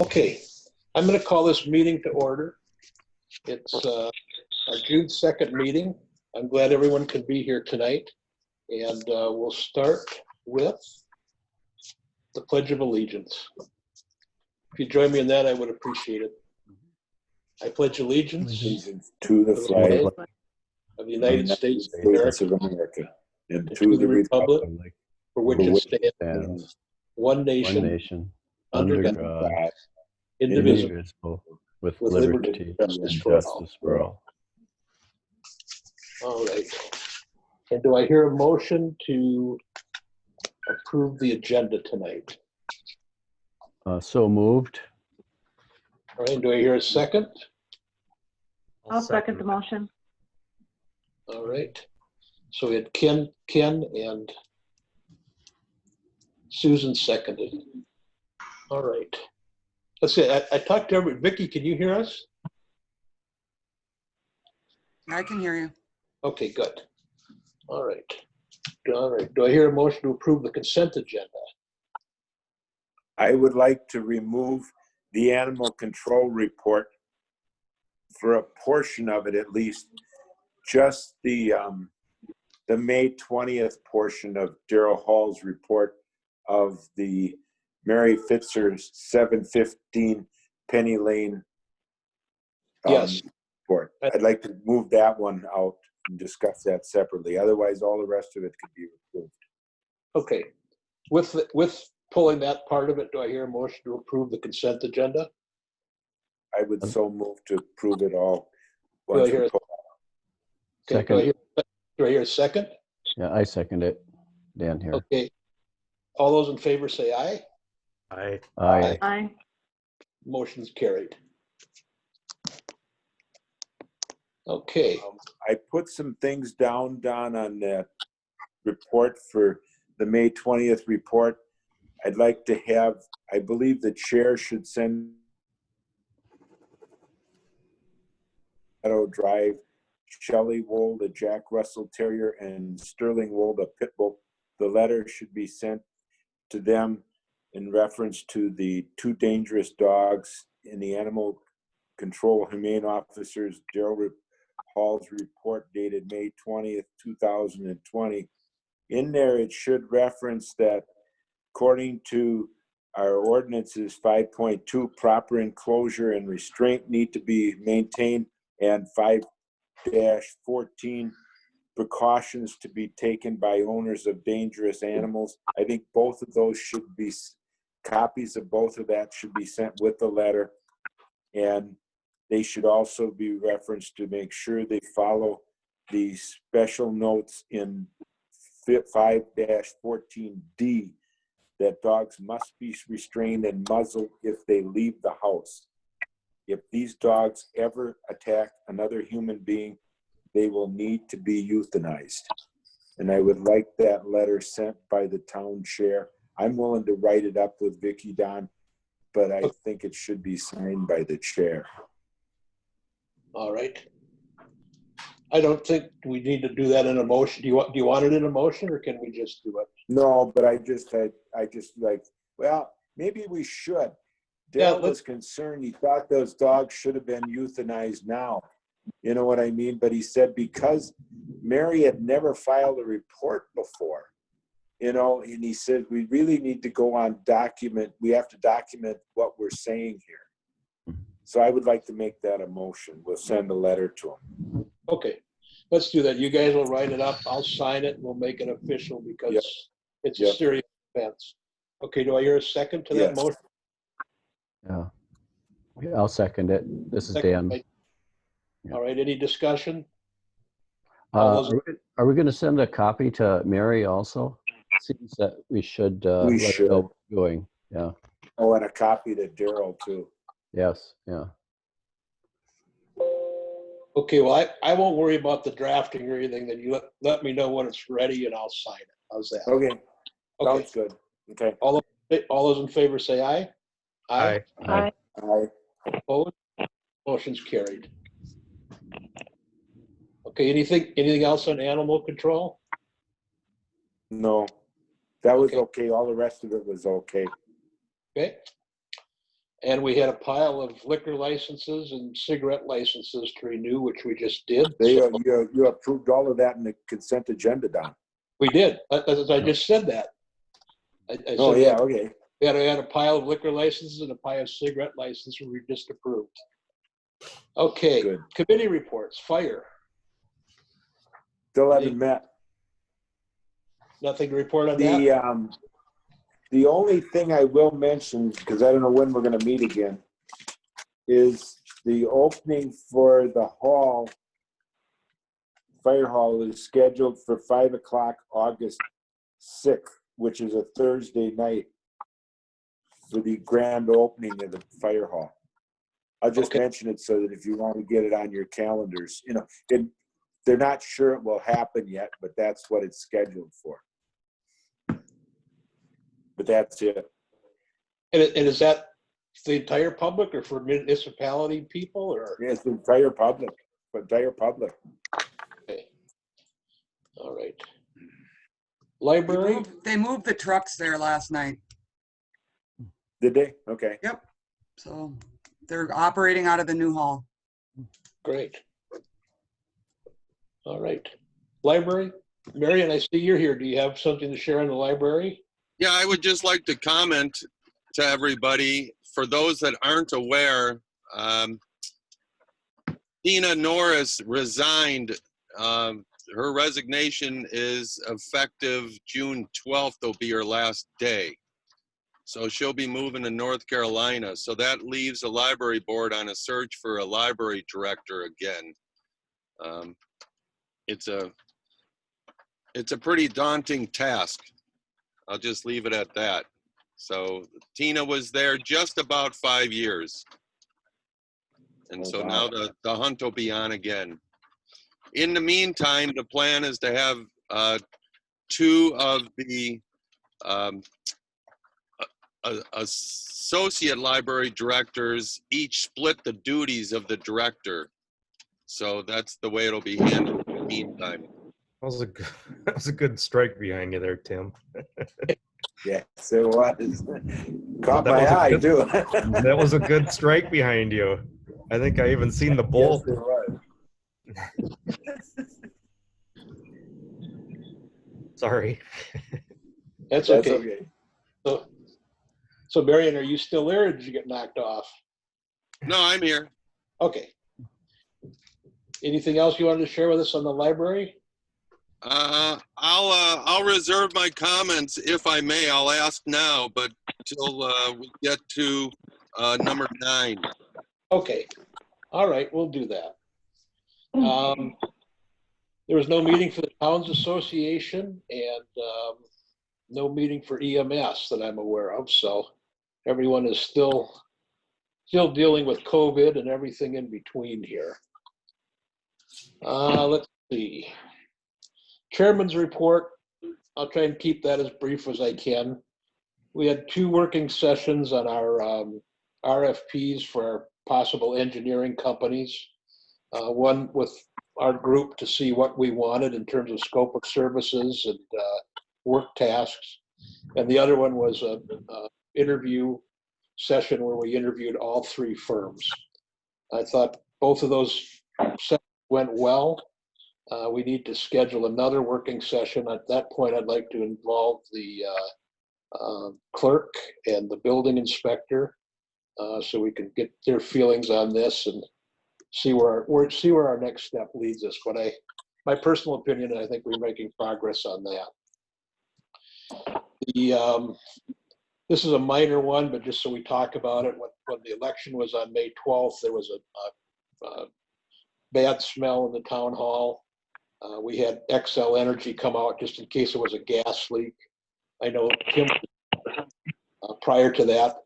Okay, I'm going to call this meeting to order. It's our June 2nd meeting. I'm glad everyone could be here tonight. And we'll start with the Pledge of Allegiance. If you join me in that, I would appreciate it. I pledge allegiance to the flag of the United States of America and to the republic for which it stands, one nation, under God, indivisible, with liberty and justice for all. All right. And do I hear a motion to approve the agenda tonight? So moved. All right. Do I hear a second? I'll second the motion. All right. So we had Ken and Susan seconded. All right. Let's see. I talked to everybody. Vicki, can you hear us? I can hear you. Okay, good. All right. All right. Do I hear a motion to approve the consent agenda? I would like to remove the animal control report for a portion of it, at least, just the May 20th portion of Daryl Hall's report of the Mary Fitzer's 715 Penny Lane Yes. report. I'd like to move that one out and discuss that separately. Otherwise, all the rest of it could be removed. Okay. With pulling that part of it, do I hear a motion to approve the consent agenda? I would so move to approve it all. Do I hear a Second. Do I hear a second? Yeah, I second it. Dan here. Okay. All those in favor say aye. Aye. Aye. Motion's carried. Okay. I put some things down, Don, on that report for the May 20th report. I'd like to have, I believe the chair should send Meadow Drive, Shelley Wold, a Jack Russell Terrier, and Sterling Wold, a Pit Bull. The letter should be sent to them in reference to the two dangerous dogs in the animal control humane officers Daryl Hall's report dated May 20th, 2020. In there, it should reference that according to our ordinances 5.2, proper enclosure and restraint need to be maintained, and 5-14, precautions to be taken by owners of dangerous animals. I think both of those should be, copies of both of that should be sent with the letter, and they should also be referenced to make sure they follow the special notes in 5-14D that dogs must be restrained and muzzled if they leave the house. If these dogs ever attack another human being, they will need to be euthanized. And I would like that letter sent by the town chair. I'm willing to write it up with Vicki, Don, but I think it should be signed by the chair. All right. I don't think we need to do that in a motion. Do you want it in a motion, or can we just do it? No, but I just like, well, maybe we should. Dale was concerned. He thought those dogs should have been euthanized now. You know what I mean? But he said because Mary had never filed a report before, you know, and he said, we really need to go on document. We have to document what we're saying here. So I would like to make that a motion. We'll send a letter to him. Okay, let's do that. You guys will write it up. I'll sign it and we'll make it official because it's a serious offense. Okay, do I hear a second to that motion? Yeah, I'll second it. This is Dan. All right, any discussion? Are we going to send a copy to Mary also? Seems that we should let her know what's going. Yeah. Oh, and a copy to Daryl too. Yes, yeah. Okay, well, I won't worry about the drafting or anything. Then you let me know when it's ready and I'll sign it. How's that? Okay, sounds good. Okay. All those in favor say aye. Aye. Aye. Aye. Opposed? Motion's carried. Okay, anything else on animal control? No, that was okay. All the rest of it was okay. Okay. And we had a pile of liquor licenses and cigarette licenses to renew, which we just did. You approved all of that in the consent agenda, Don. We did. I just said that. I Oh, said yeah, okay. we had a pile of liquor licenses and a pile of cigarette licenses we just approved. Okay, Good. committee reports, fire. Still haven't met. Nothing to report on that? The only thing I will mention, because I don't know when we're gonna meet again, is the opening for the hall, fire hall is scheduled for 5 o'clock August 6th, which is a Thursday night for the grand opening of the fire hall. I'll just mention it so that if you want to get it on your calendars, you know, they're not sure it will happen yet, but that's what it's scheduled for. But that's it. And is that the entire public or for municipality people or? It's the entire public, Okay. All right. Library? They moved the trucks there last night. Did they? Okay. Yep. So they're operating out of the new hall. Great. All right. Library? Marion, I see you're here. Do you have something to share on the library? Yeah, I would just like to comment to everybody, for those that aren't aware, Tina Norris resigned. Her resignation is effective June 12th, will be her last day. So she'll be moving to North Carolina. So that leaves the library board on a search for a library director again. It's a pretty daunting task. I'll just leave it at that. So Tina was there just about 5 years. And so now the hunt will be on again. In the meantime, the plan is to have two of the associate library directors each split the duties of the director. So that's the way it'll be handled in the meantime. That was a good strike behind you there, Tim. Yes, it was. Caught my eye, too. That was a good strike behind you. I think I even seen the bolt. Yes, it was. Sorry. That's okay. So Marion, are you still there or did you get knocked off? No, I'm here. Okay. Anything else you wanted to share with us on the library? I'll reserve my comments if I may. I'll ask now, but till we get to number 9. Okay. All right, we'll do that. There was no meeting for the Towns Association and no meeting for EMS that I'm aware of. So everyone is still dealing with COVID and everything in between here. Let's see. Chairman's report. I'll try and keep that as brief as I can. We had 2 working sessions on our RFPs for our possible engineering companies. One with our group to see what we wanted in terms of scope of services and work tasks. And the other one was a interview session where we interviewed all 3 firms. I thought both of those sessions went well. We need to schedule another working session. At that point, I'd like to involve the clerk and the building inspector so we can get their feelings on this and see where our next step leads us. But my personal opinion, I think we're making progress on that. This is a minor one, but just so we talk about it, when the election was on May 12th, there was a bad smell in the town hall. We had XL Energy come out just in case it was a gas leak. I know Kim prior to that.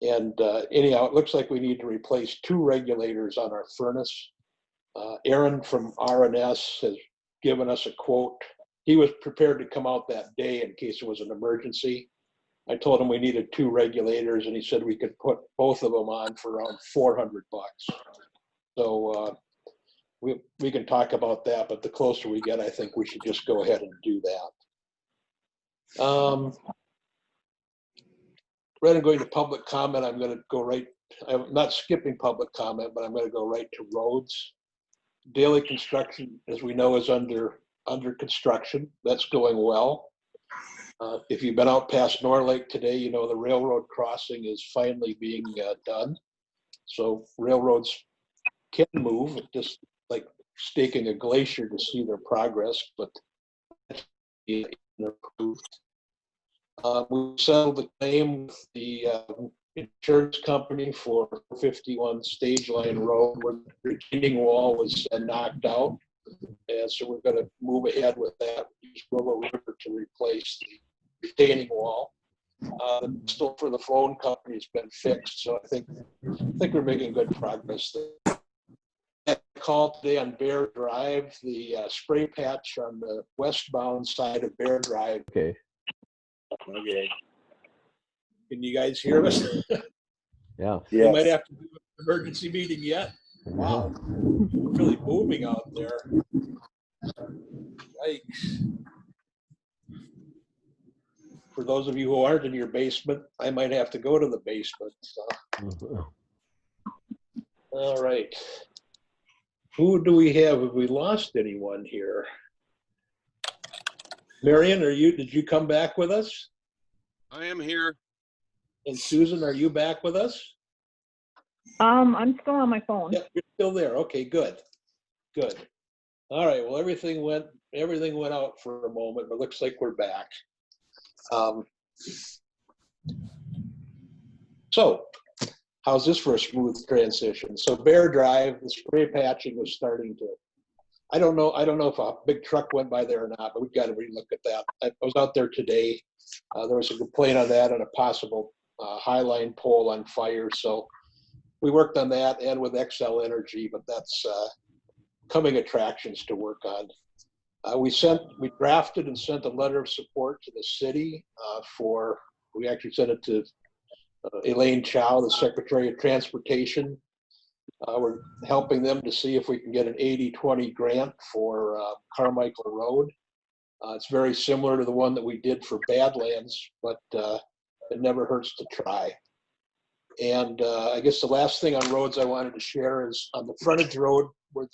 And anyhow, it looks like we need to replace 2 regulators on our furnace. Aaron from R&S has given us a quote. He was prepared to come out that day in case it was an emergency. I told him we needed 2 regulators, and he said we could put both of them on for around $400. So we can talk about that, but the closer we get, I think we should just go ahead and do that. rather than going to public comment, I'm going to go right, I'm not skipping public comment, but I'm going to go right to roads. Daily construction, as we know, is under construction. That's going well. If you've been out past Norlake today, you know the railroad crossing is finally being done. So railroads can move, just like staking a glacier to see their progress, but improved. We settled the claim with the insurance company for 51 Stage Line Road, where the retaining wall was knocked out. And so we're going to move ahead with that. Use Willow River to replace the retaining wall. The pistol for the phone company has been fixed, so I think we're making good progress there. I called today on Bear Drive, the spray patch on the westbound side of Bear Drive. Okay. Okay. Can you guys hear us? Yeah. We might Yes. have to do an emergency meeting yet. Wow, really booming out there. Yikes. For those of you who aren't in your basement, I might have to go to the basement. So. All right. Who do we have? Have we lost anyone here? Marion, did you come back with us? I am here. And Susan, are you back with us? I'm still on my phone. Yep, you're still there. Okay, good. Good. All right. Well, everything went out for a moment, but looks like we're back. So how's this for a smooth transition? So Bear Drive, the spray patching was starting to, I don't know if a big truck went by there or not, but we've got to relook at that. I was out there today. There was a complaint on that and a possible highline pole on fire. So we worked on that and with XL Energy, but that's coming attractions to work on. We drafted and sent a letter of support to the city we actually sent it to Elaine Chow, the Secretary of Transportation. We're helping them to see if we can get an 80-20 grant for Carmichael Road. It's very similar to the one that we did for Badlands, but it never hurts to try. And I guess the last thing on roads I wanted to share is on the frontage road where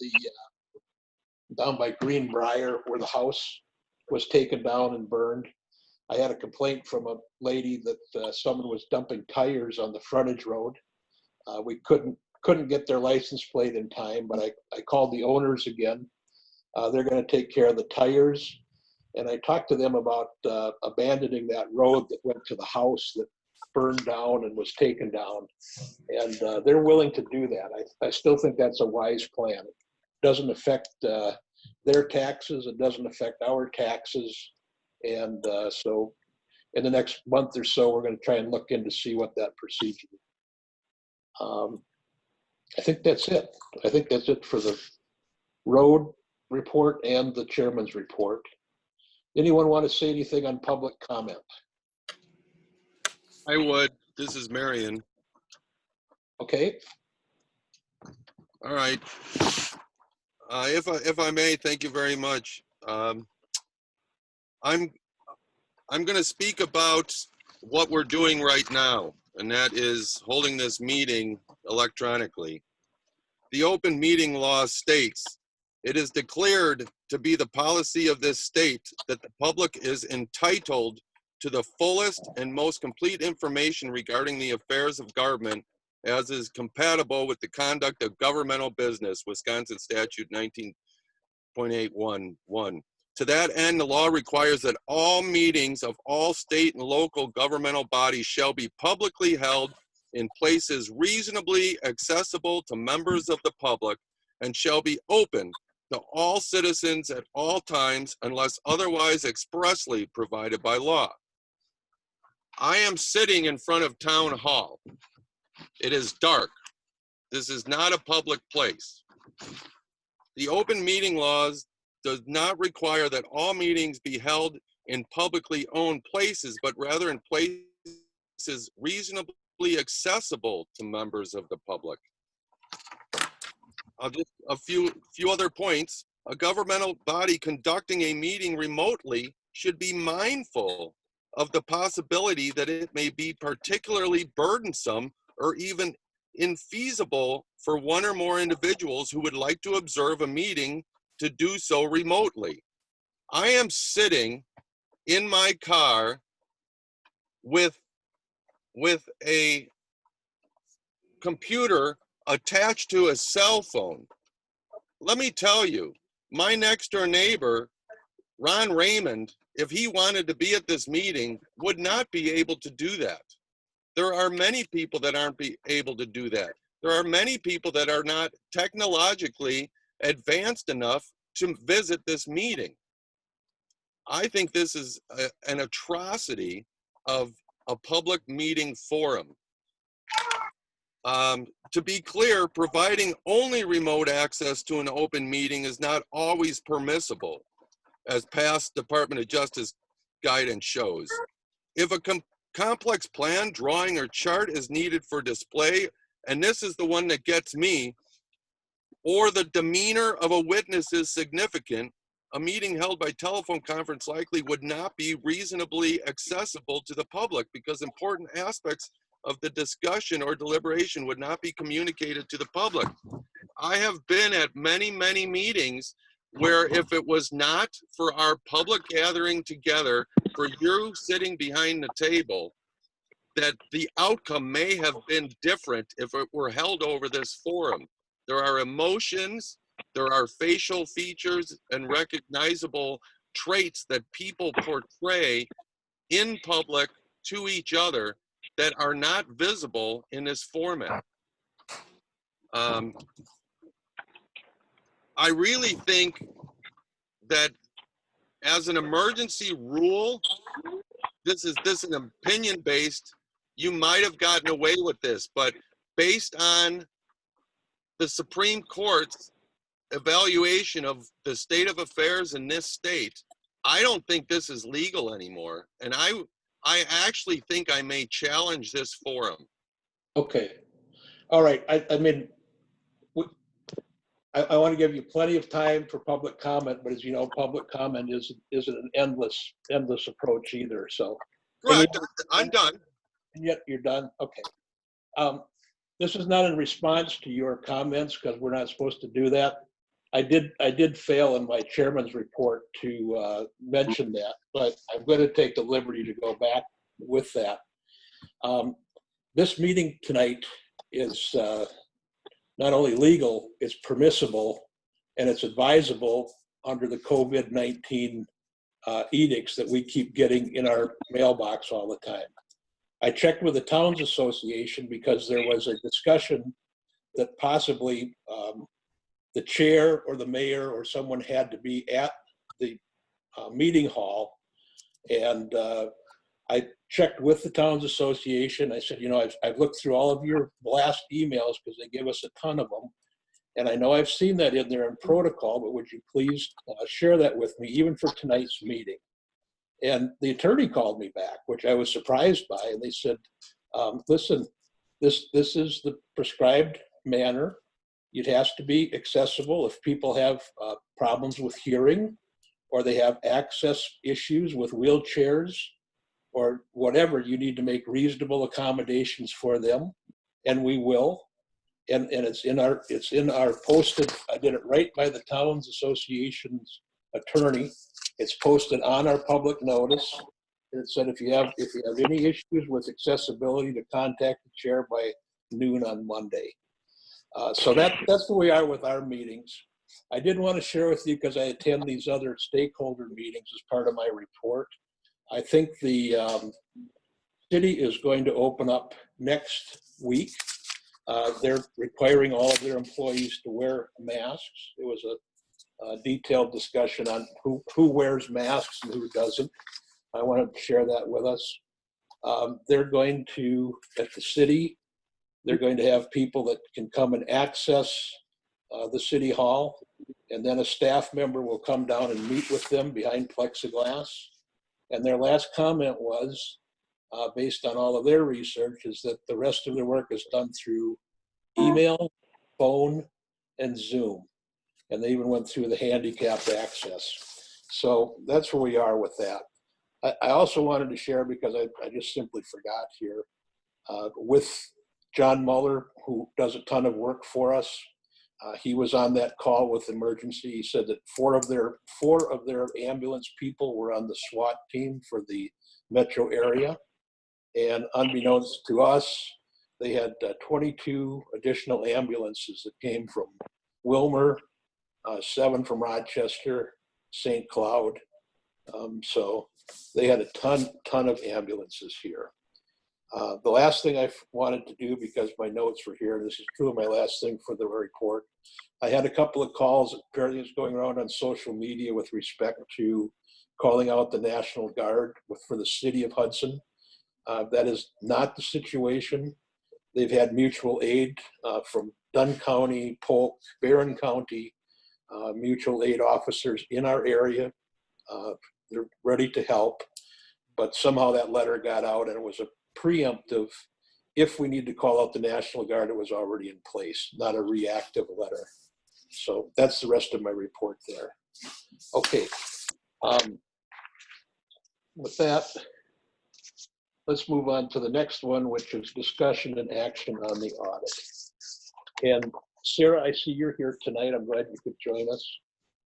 down by Greenbrier, where the house was taken down and burned. I had a complaint from a lady that someone was dumping tires on the frontage road. We couldn't get their license plate in time, but I called the owners again. They're going to take care of the tires. And I talked to them about abandoning that road that went to the house that burned down and was taken down. And they're willing to do that. I still think that's a wise plan. It doesn't affect their taxes. It doesn't affect our taxes. And so in the next month or so, we're going to try and look in to see what that procedure is. I think that's it. I think that's it for the road report and the chairman's report. Anyone want to say anything on public comment? I would. This is Marion. Okay. All right. If I may, thank you very much. I'm going to speak about what we're doing right now, and that is holding this meeting electronically. The open meeting law states, it is declared to be the policy of this state that the public is entitled to the fullest and most complete information regarding the affairs of government as is compatible with the conduct of governmental business, Wisconsin Statute 19.811. To that end, the law requires that all meetings of all state and local governmental bodies shall be publicly held in places reasonably accessible to members of the public and shall be open to all citizens at all times unless otherwise expressly provided by law. I am sitting in front of Town Hall. It is dark. This is not a public place. The open meeting laws does not require that all meetings be held in publicly owned places, but rather in places reasonably accessible to members of the public. Just a few other points. A governmental body conducting a meeting remotely should be mindful of the possibility that it may be particularly burdensome or even infeasible for one or more individuals who would like to observe a meeting to do so remotely. I am sitting in my car with a computer attached to a cell phone. Let me tell you, my next door neighbor, Ron Raymond, if he wanted to be at this meeting, would not be able to do that. There are many people that aren't able to do that. There are many people that are not technologically advanced enough to visit this meeting. I think this is an atrocity of a public meeting forum. To be clear, providing only remote access to an open meeting is not always permissible, as past Department of Justice guidance shows. If a complex plan, drawing, or chart is needed for display, and this is the one that gets me, or the demeanor of a witness is significant, a meeting held by telephone conference likely would not be reasonably accessible to the public because important aspects of the discussion or deliberation would not be communicated to the public. I have been at many, many meetings where if it was not for our public gathering together, for you sitting behind the table, that the outcome may have been different if it were held over this forum. There are emotions, there are facial features and recognizable traits that people portray in public to each other that are not visible in this format. I really think that as an emergency rule, this is an opinion based, you might have gotten away with this, but based on the Supreme Court's evaluation of the state of affairs in this state, I don't think this is legal anymore. And I actually think I may challenge this forum. Okay. All right. I mean, I want to give you plenty of time for public comment, but as you know, public comment isn't an endless approach either. So, Correct. I'm done. And yet you're done. Okay. This is not in response to your comments because we're not supposed to do that. I did fail in my chairman's report to mention that, but I'm going to take the liberty to go back with that. This meeting tonight is not only legal, it's permissible, and it's advisable under the COVID-19 edicts that we keep getting in our mailbox all the time. I checked with the Towns Association because there was a discussion that possibly the chair or the mayor or someone had to be at the meeting hall. And I checked with the Towns Association. I said, you know, I've looked through all of your blast emails because they give us a ton of them. And I know I've seen that in there in protocol, but would you please share that with me, even for tonight's meeting? And the attorney called me back, which I was surprised by. And they said, listen, this is the prescribed manner. It has to be accessible. If people have problems with hearing, or they have access issues with wheelchairs, or whatever, you need to make reasonable accommodations for them, and we will. And it's in our posted. I did it right by the Towns Association's attorney. It's posted on our public notice. And it said if you have any issues with accessibility, to contact the chair by noon on Monday. So that's where we are with our meetings. I did want to share with you because I attend these other stakeholder meetings as part of my report. I think the city is going to open up next week. They're requiring all of their employees to wear masks. There was a detailed discussion on who wears masks and who doesn't. I wanted to share that with us. They're going to, at the city, they're going to have people that can come and access the city hall, and then a staff member will come down and meet with them behind plexiglass. And their last comment was, based on all of their research, is that the rest of their work is done through email, phone, and Zoom. And they even went through the handicapped access. So that's where we are with that. I also wanted to share, because I just simply forgot here, with John Muller, who does a ton of work for us. He was on that call with emergency. He said that four of their ambulance people were on the SWAT team for the metro area. And unbeknownst to us, they had 22 additional ambulances that came from Wilmer, 7 from Rochester, St. Cloud. So they had a ton of ambulances here. The last thing I wanted to do, because my notes were here, and this is true of my last thing for the report, I had a couple of calls that apparently is going around on social media with respect to calling out the National Guard for the city of Hudson. That is not the situation. They've had mutual aid from Dunn County, Polk, Barron County, mutual aid officers in our area. They're ready to help, but somehow that letter got out, and it was a preemptive. If we need to call out the National Guard, it was already in place, not a reactive letter. So that's the rest of my report there. Okay. With that, let's move on to the next one, which is discussion and action on the audit. And Sarah, I see you're here tonight. I'm glad you could join us.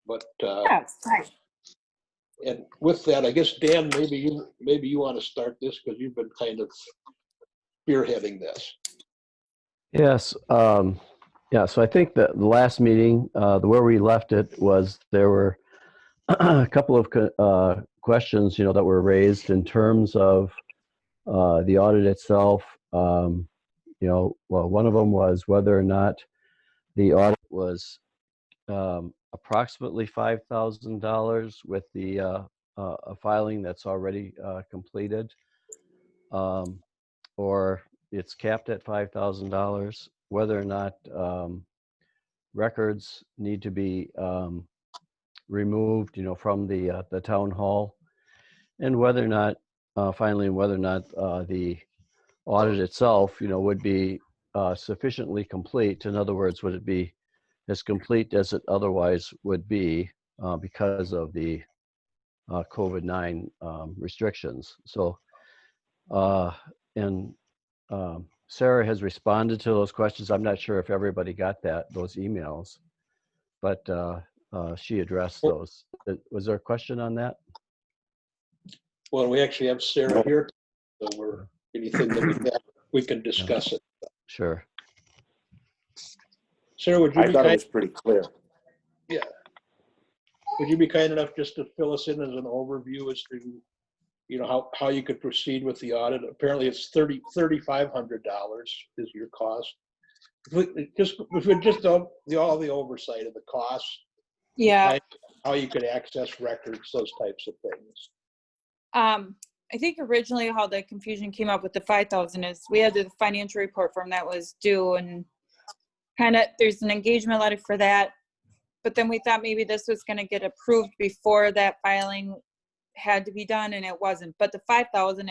But Yes, hi. and with that, I guess, Dan, maybe you want to start this, because you've been kind of spearheading this. Yes. Yeah. So I think that the last meeting, where we left it was there were a couple of questions, that were raised in terms of the audit itself. Well, one of them was whether or not the audit was approximately $5,000 with the a filing that's already completed, or it's capped at $5,000. Whether or not records need to be removed, from the town hall, and whether or not, finally, whether or not the audit itself, would be sufficiently complete. In other words, would it be as complete as it otherwise would be because of the COVID-19 restrictions. So, and Sarah has responded to those questions. I'm not sure if everybody got those emails, but she addressed those. Was there a question on that? Well, we actually have Sarah here, so anything that we have, we can discuss it. Sure. Sarah, would you I be thought it kind? was pretty clear. Yeah. Would you be kind enough just to fill us in as an overview as to, how you could proceed with the audit? Apparently, it's $3,500 is your cost. If we just all the oversight of the costs, Yeah. how you could access records, those types of things. I think originally how the confusion came up with the 5,000 is we had the financial report form that was due, and there's an engagement letter for that. But then we thought maybe this was going to get approved before that filing had to be done, and it wasn't. But the 5,000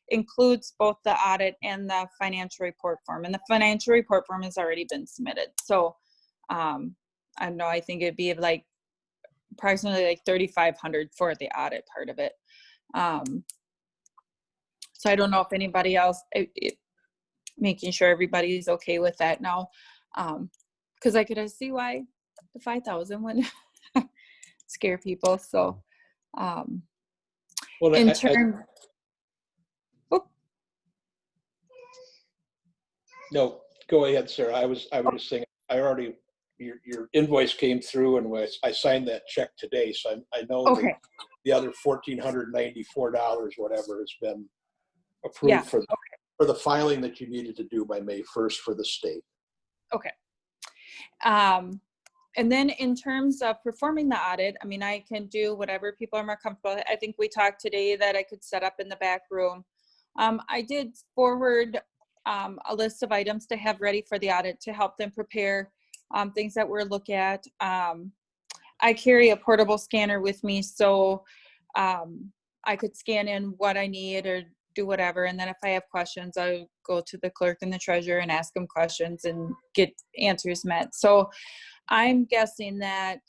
includes both the audit and the financial report form, and the financial report form has already been submitted. So I don't know. I think it'd be like approximately like $3,500 for the audit part of it. So I don't know if anybody else, making sure everybody's okay with that now, because I could see why the 5,000 would scare people. So, Well, in terms, no, go ahead, Sarah. I was just saying, your invoice came through, and I signed that check today, so I know okay. the other $1,494, whatever, has been approved. Yeah. For the filing that you needed to do by May 1st for the state. Okay. And then in terms of performing the audit, I mean, I can do whatever people are more comfortable with. I think we talked today that I could set up in the back room. I did forward a list of items to have ready for the audit to help them prepare things that we're looking at. I carry a portable scanner with me, so I could scan in what I need or do whatever. And then if I have questions, I go to the clerk and the treasurer and ask them questions and get answers met. So I'm guessing that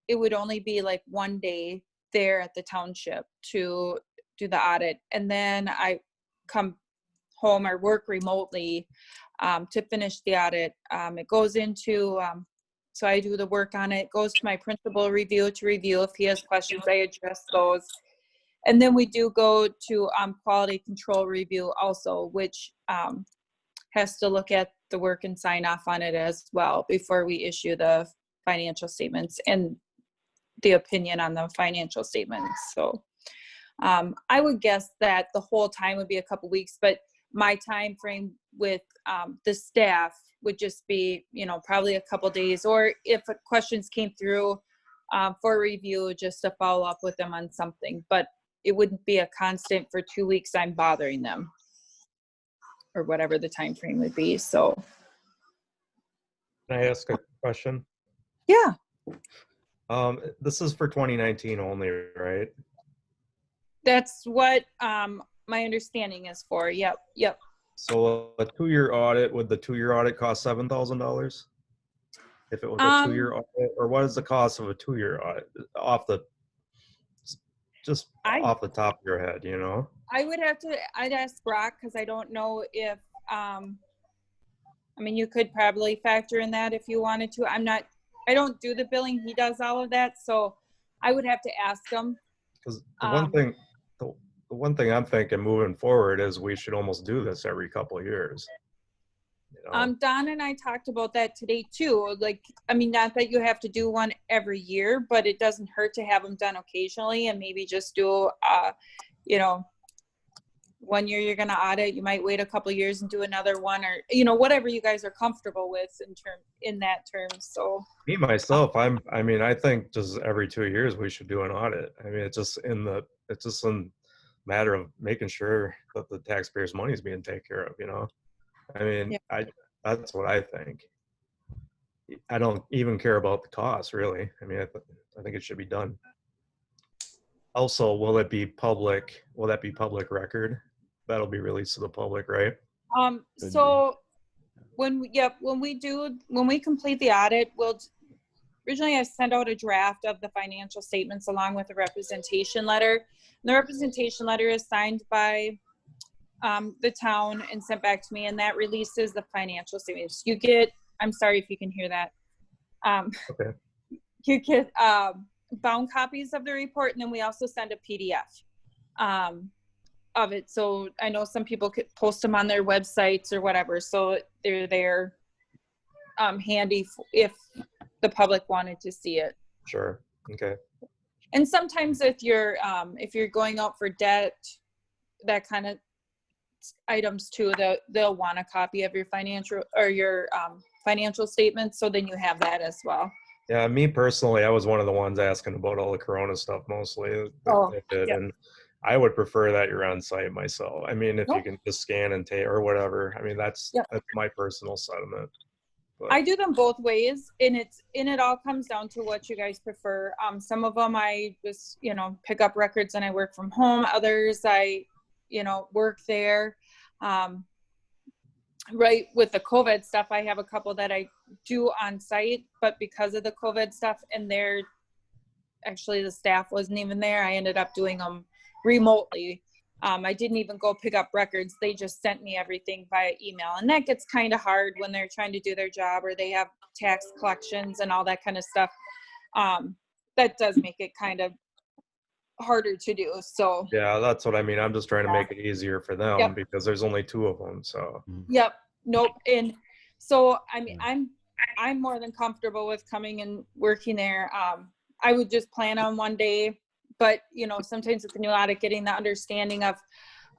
it would only be like one day there at the township to do the audit, and then I come home or work remotely to finish the audit. It goes into, so I do the work on it, goes to my principal review to review. If he has questions, I address those. And then we do go to quality control review also, which has to look at the work and sign off on it as well before we issue the financial statements and the opinion on the financial statements. So I would guess that the whole time would be a couple weeks, but my time frame with the staff would just be, probably a couple days, or if questions came through for review, just to follow up with them on something. But it wouldn't be a constant for 2 weeks I'm bothering them, or whatever the time frame would be. So Can I ask a question? yeah. This is for 2019 only, right? That's what my understanding is for. Yep. So a 2-year audit, would the 2-year audit cost $7,000? If it was a 2-year audit, or what is the cost of a 2-year audit off the top of your head, I would have to, I'd ask Brock, because I don't know if, you could probably factor in that if you wanted to. I don't do the billing. He does all of that. So I would have to ask him. Because the one thing I'm thinking moving forward is we should almost do this every couple of years. Don and I talked about that today too. Not that you have to do one every year, but it doesn't hurt to have them done occasionally, and maybe just do, 1 year you're going to audit, you might wait a couple of years and do another one, or, whatever you guys are comfortable with in that term. So Me, myself, I think just every 2 years we should do an audit. It's just a matter of making sure that the taxpayers' money is being taken care of, Yeah. That's what I think. I don't even care about the cost, really. I think it should be done. Also, will that be public record? That'll be released to the public, right? So when we complete the audit, originally I sent out a draft of the financial statements along with a representation letter. And the representation letter is signed by the town and sent back to me, and that releases the financial statements. I'm sorry if you can hear that. Okay. You get bound copies of the report, and then we also send a PDF of it. So I know some people could post them on their websites or whatever, so they're there handy if the public wanted to see it. Sure. Okay. And sometimes if you're going out for debt, that kind of items too, they'll want a copy of your financial statements, so then you have that as well. Yeah, me personally, I was one of the ones asking about all the Corona stuff mostly. And I would prefer that you're on site myself. If you can just scan and take or whatever. That's my personal sentiment. But I do them both ways, and it all comes down to what you guys prefer. Some of them I just pick up records and I work from home. Others I work there. Right, with the COVID stuff, I have a couple that I do on site, but because of the COVID stuff, and the staff wasn't even there, I ended up doing them remotely. I didn't even go pick up records. They just sent me everything via email, and that gets kind of hard when they're trying to do their job, or they have tax collections and all that kind of stuff. That does make it kind of harder to do. So yeah, that's what I'm just trying to make it easier for them because there's only 2 of them. So nope. And so I'm more than comfortable with coming and working there. I would just plan on one day, but sometimes with the new audit, getting the understanding of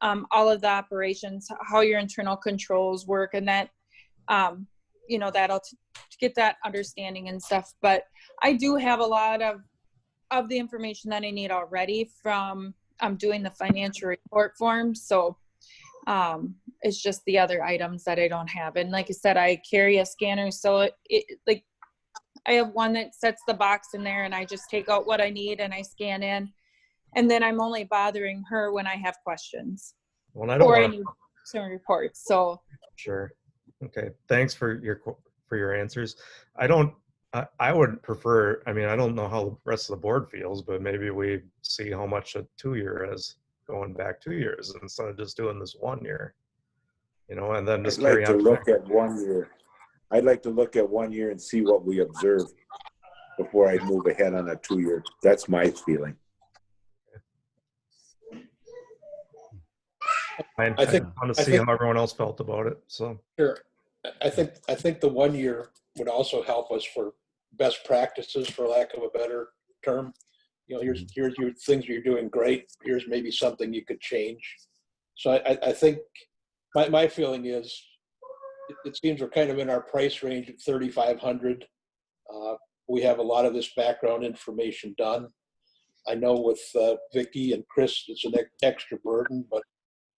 all of the operations, how your internal controls work, and that that'll to get that understanding and stuff. But I do have a lot of the information that I need already from doing the financial report form. So it's just the other items that I don't have. And like I said, I carry a scanner. So I have one that sets the box in there, and I just take out what I need and I scan in. And then I'm only bothering her when I have questions. Well, I don't or I need some reports. So sure. Okay. Thanks for your answers. I would prefer, I don't know how the rest of the board feels, but maybe we see how much a 2-year is. going back 2 years instead of just doing this 1 year. You know, and then just I'd like carry to on. look at 1 year. I'd like to look at 1 year and see what we observe before I move ahead on a 2 year. That's my feeling. I think- want to I see think- how everyone else felt about it. So Sure. I think the 1 year would also help us for best practices, for lack of a better term. You know, here's your things you're doing great. Here's maybe something you could change. So I think my feeling is it seems we're kind of in our price range at 3,500. We have a lot of this background information done. I know with Vicki and Chris, it's an extra burden, but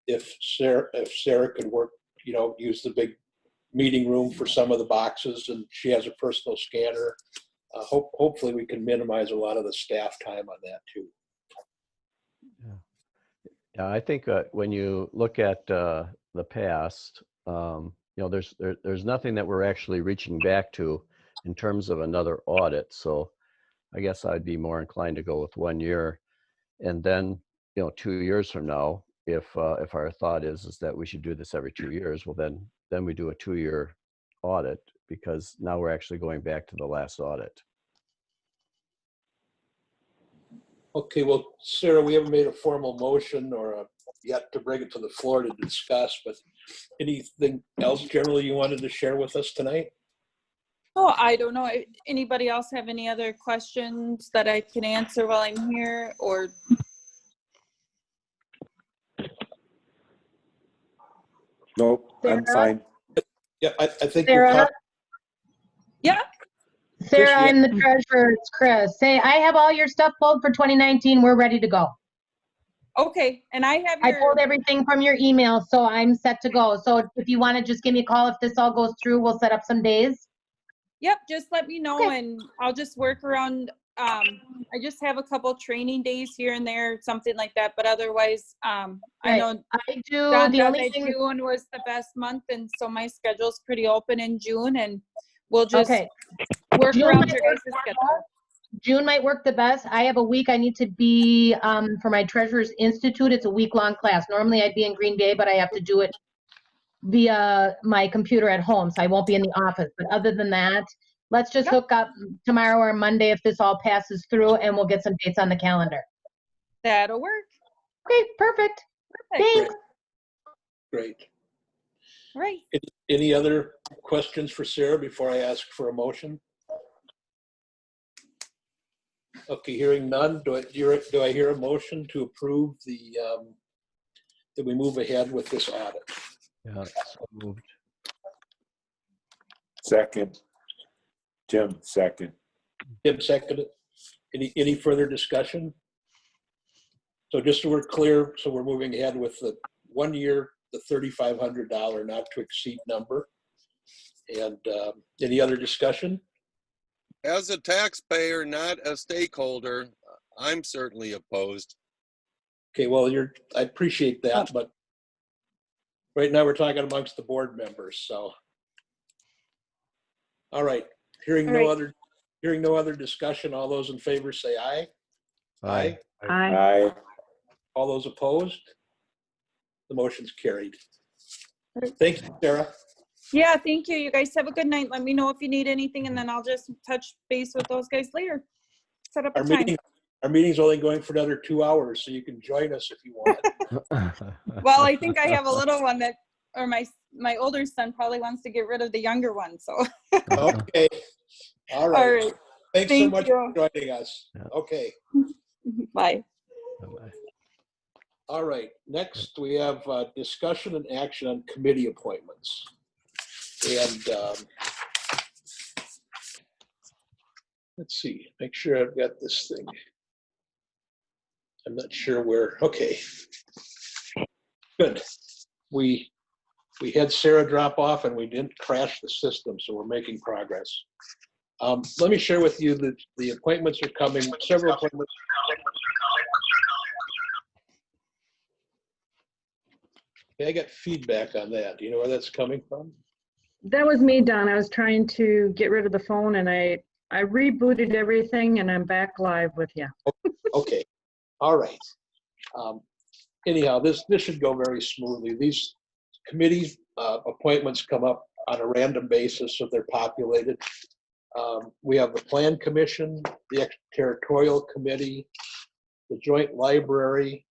if Sarah could work, you know, use the big meeting room for some of the boxes, and she has a personal scanner, hopefully we can minimize a lot of the staff time on that too. Yeah, I think when you look at the past, you know, there's nothing that we're actually reaching back to in terms of another audit. So I guess I'd be more inclined to go with 1 year, and then, you know, 2 years from now, if our thought is that we should do this every 2 years, well, then we do a 2-year audit, because now we're actually going back to the last audit. Okay, well, Sarah, we haven't made a formal motion or yet to bring it to the floor to discuss, but anything else generally you wanted to share with us tonight? Oh, I don't know. Anybody else have any other questions that I can answer while I'm here, or? Nope, I'm Sarah? fine. Yeah, I think Sarah? Yeah, Sarah, Chris, I'm the treasurer. It's Chris. Say, I have all your stuff pulled for 2019. We're ready to go. okay. And I have I your, pulled everything from your email, so I'm set to go. So if you want to just give me a call, if this all goes through, we'll set up some days. yep, just let me know and I'll just work around. I just have a couple training days here and there, something like that. But otherwise, I Right. know I do, Don the thought only that thing, June was the best month, and so my schedule's pretty open in June, and we'll just okay. work June around might your work guys' schedule. June might work the best. I have a week I need to be, for my Treasurers Institute. It's a week-long class. Normally I'd be in Green Bay, but I have to do it via my computer at home, so I won't be in the office. But other than that, let's just Yep. hook up tomorrow or Monday if this all passes through, and we'll get some dates on the calendar. That'll work. Okay, perfect. Perfect. Thanks. great. All right. Any other questions for Sarah before I ask for a motion? Okay, hearing none, do I hear a motion to approve that we move ahead with this audit? Yeah, so moved. Second. Tim, second. Tim seconded. Any further discussion? So just so we're clear, so we're moving ahead with the 1 year, the $3,500 not to exceed number. And any other discussion? As a taxpayer, not a stakeholder, I'm certainly opposed. Okay, well, I appreciate that, but right now we're talking amongst the board members, so. All right, hearing no other discussion, all those in favor say aye. Aye. Aye. All those opposed? The motion's carried. Thank you, Sarah. Yeah, thank you. You guys have a good night. Let me know if you need anything, and then I'll just touch base with those guys later. Set up a time. Our meeting's only going for another 2 hours, so you can join us if you want. Well, I think I have a little one that, or my older son probably wants to get rid of the younger one, so. Okay, all All right. right. Thanks so Thank much you. for joining us. Yeah. Okay, Bye. Bye-bye. all right. Next, we have discussion and action on committee appointments. And let's see, make sure I've got this thing. I'm not sure where, okay. Good. We had Sarah drop off and we didn't crash the system, so we're making progress. Let me share with you the appointments are coming, several appointments. Okay, I got feedback on that. Do you know where that's coming from? That was me, Don. I was trying to get rid of the phone and I rebooted everything and I'm back live with you. Okay, all right. anyhow, this should go very smoothly. These committee appointments come up on a random basis, so they're populated. We have the Plan Commission, the Extraterritorial Committee, the Joint Library,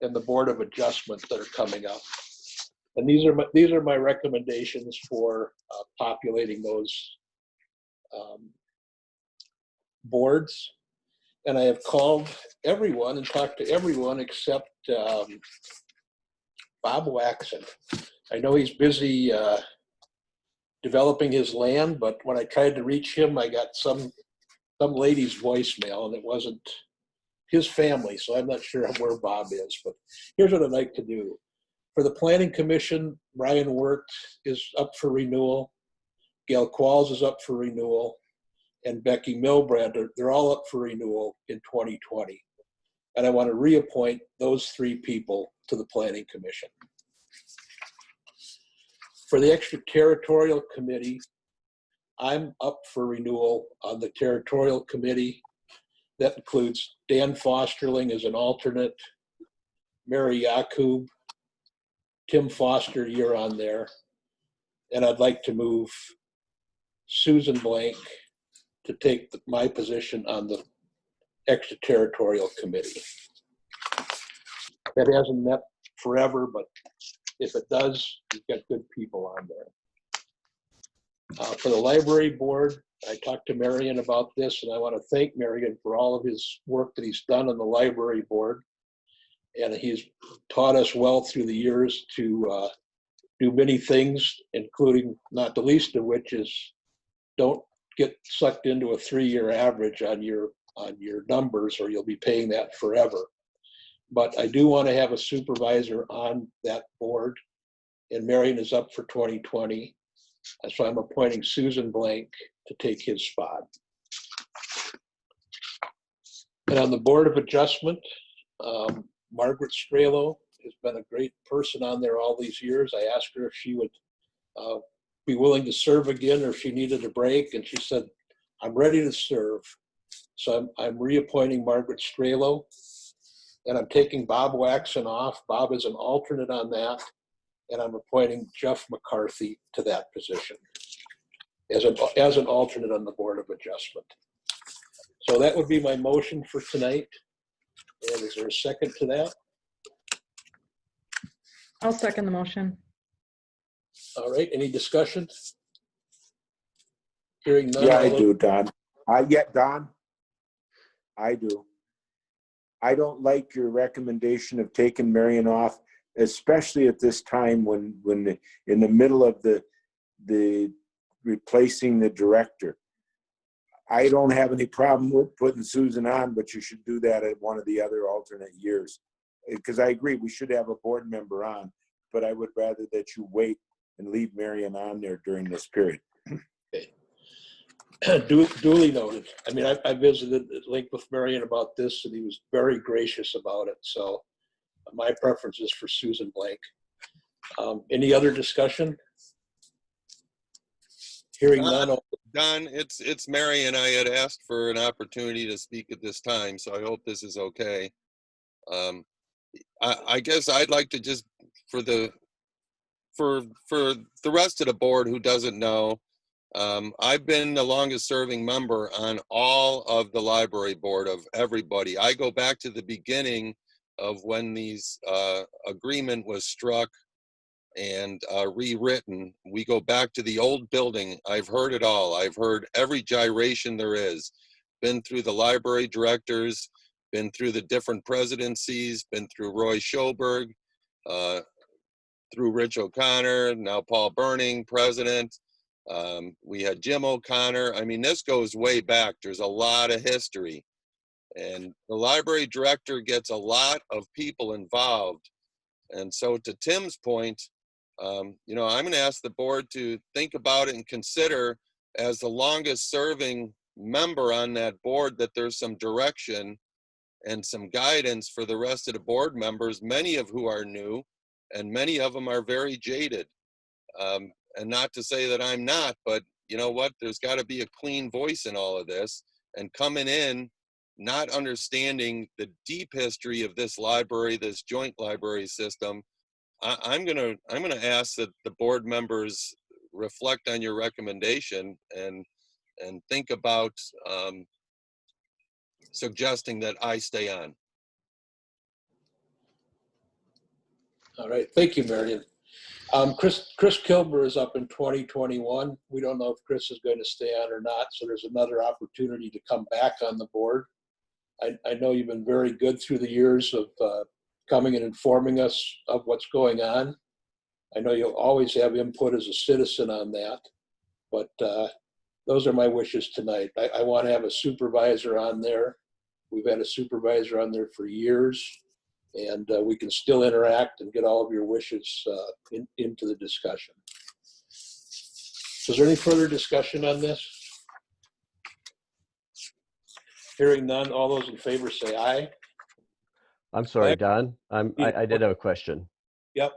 and the Board of Adjustment that are coming up. And these are my recommendations for populating those boards. And I have called everyone and talked to everyone except Bob Waxon. I know he's busy developing his land, but when I tried to reach him, I got some lady's voicemail, and it wasn't his family, so I'm not sure where Bob is. But here's what I'd like to do. For the Planning Commission, Brian Wirt is up for renewal. Gail Qualls is up for renewal. And Becky Milbrand, they're all up for renewal in 2020. And I want to reappoint those 3 people to the Planning Commission. For the Extraterritorial Committee, I'm up for renewal on the Territorial Committee. That includes Dan Fosterling as an alternate, Mary Yakub, Tim Foster, you're on there. And I'd like to move Susan Blank to take my position on the Extraterritorial Committee. That hasn't met forever, but if it does, you've got good people on there. For the Library Board, I talked to Marion about this, and I want to thank Marion for all of his work that he's done on the Library Board. And he's taught us well through the years to do many things, including not the least of which is don't get sucked into a 3-year average on your numbers, or you'll be paying that forever. But I do want to have a supervisor on that board, and Marion is up for 2020. So I'm appointing Susan Blank to take his spot. And on the Board of Adjustment, Margaret Strelo has been a great person on there all these years. I asked her if she would be willing to serve again or if she needed a break, and she said, I'm ready to serve. So I'm reappointing Margaret Strelo, and I'm taking Bob Waxon off. Bob is an alternate on that, and I'm appointing Jeff McCarthy to that position as an alternate on the Board of Adjustment. So that would be my motion for tonight. And is there a second to that? I'll second the motion. All right, any discussion? Hearing none. Yeah, I do, Don. Don, I do. I don't like your recommendation of taking Marion off, especially at this time when in the middle of the replacing the director. I don't have any problem with putting Susan on, but you should do that at one of the other alternate years. Because I agree, we should have a board member on, but I would rather that you wait and leave Marion on there during this period. Okay. Duly noted. I mean, I visited Link with Marion about this, and he was very gracious about it. So my preference is for Susan Blank. Any other discussion? Hearing none. Don, it's Mary, and I had asked for an opportunity to speak at this time, so I hope this is okay. I guess I'd like to just, for the rest of the board who doesn't know, I've been the longest serving member on all of the library board of everybody. I go back to the beginning of when these agreement was struck and rewritten. We go back to the old building. I've heard it all. I've heard every gyration there is. Been through the library directors, been through the different presidencies, been through Roy Schoberg, through Rich O'Connor, now Paul Burning, president. We had Jim O'Connor. I mean, this goes way back. There's a lot of history. And the library director gets a lot of people involved. And so to Tim's point, you know, I'm going to ask the board to think about it and consider, as the longest serving member on that board, that there's some direction and some guidance for the rest of the board members, many of who are new and many of them are very jaded. And not to say that I'm not, but you know what, there's got to be a clean voice in all of this. And coming in not understanding the deep history of this library, this joint library system, I'm gonna ask that the board members reflect on your recommendation and think about suggesting that I stay on. All right, thank you, Marion. Chris Kilber is up in 2021. We don't know if Chris is going to stay on or not, so there's another opportunity to come back on the board. I know you've been very good through the years of coming and informing us of what's going on. I know you'll always have input as a citizen on that, but those are my wishes tonight. I want to have a supervisor on there. We've had a supervisor on there for years, and we can still interact and get all of your wishes into the discussion. Is there any further discussion on this? Hearing none, all those in favor say aye. I'm sorry, Don. I did have a question. Yep.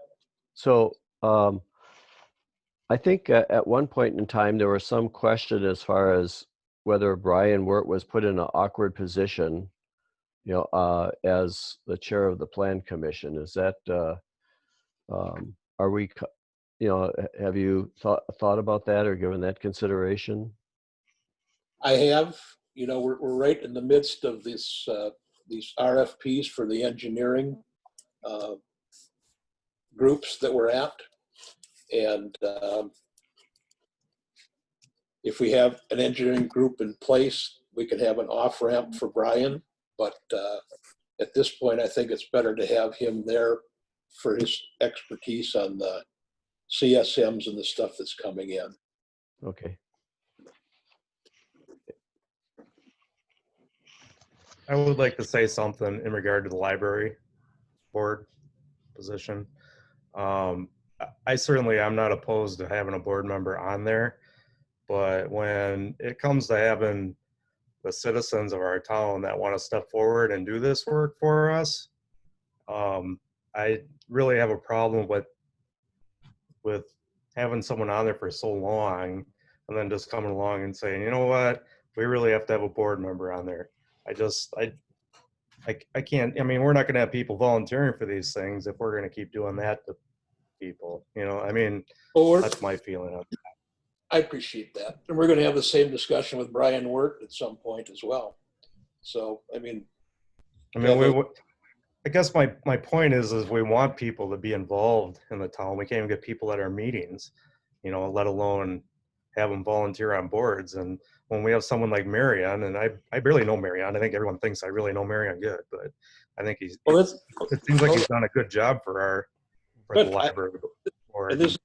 So I think at one point in time, there was some question as far as whether Brian Wirt was put in an awkward position, as the chair of the plan commission. Is that, are we, have you thought about that or given that consideration? I have. We're right in the midst of this these RFPs for the engineering groups that we're at. And if we have an engineering group in place, we can have an off-ramp for Brian. But at this point, I think it's better to have him there for his expertise on the CSMs and the stuff that's coming in. Okay. I would like to say something in regard to the library board position. I certainly am not opposed to having a board member on there, but when it comes to having the citizens of our town that want to step forward and do this work for us, I really have a problem with having someone on there for so long and then just coming along and saying, you know what, we really have to have a board member on there. I can't, I mean, we're not going to have people volunteering for these things if we're going to keep doing that to people, that's my feeling of it. I appreciate that. And we're going to have the same discussion with Brian Wirt at some point as well. So, I guess my point is we want people to be involved in the town. We can't even get people at our meetings, let alone have them volunteer on boards. And when we have someone like Marion, and I barely know Marion, I think everyone thinks I really know Marion good, but I think it seems like he's done a good job for the library board. And this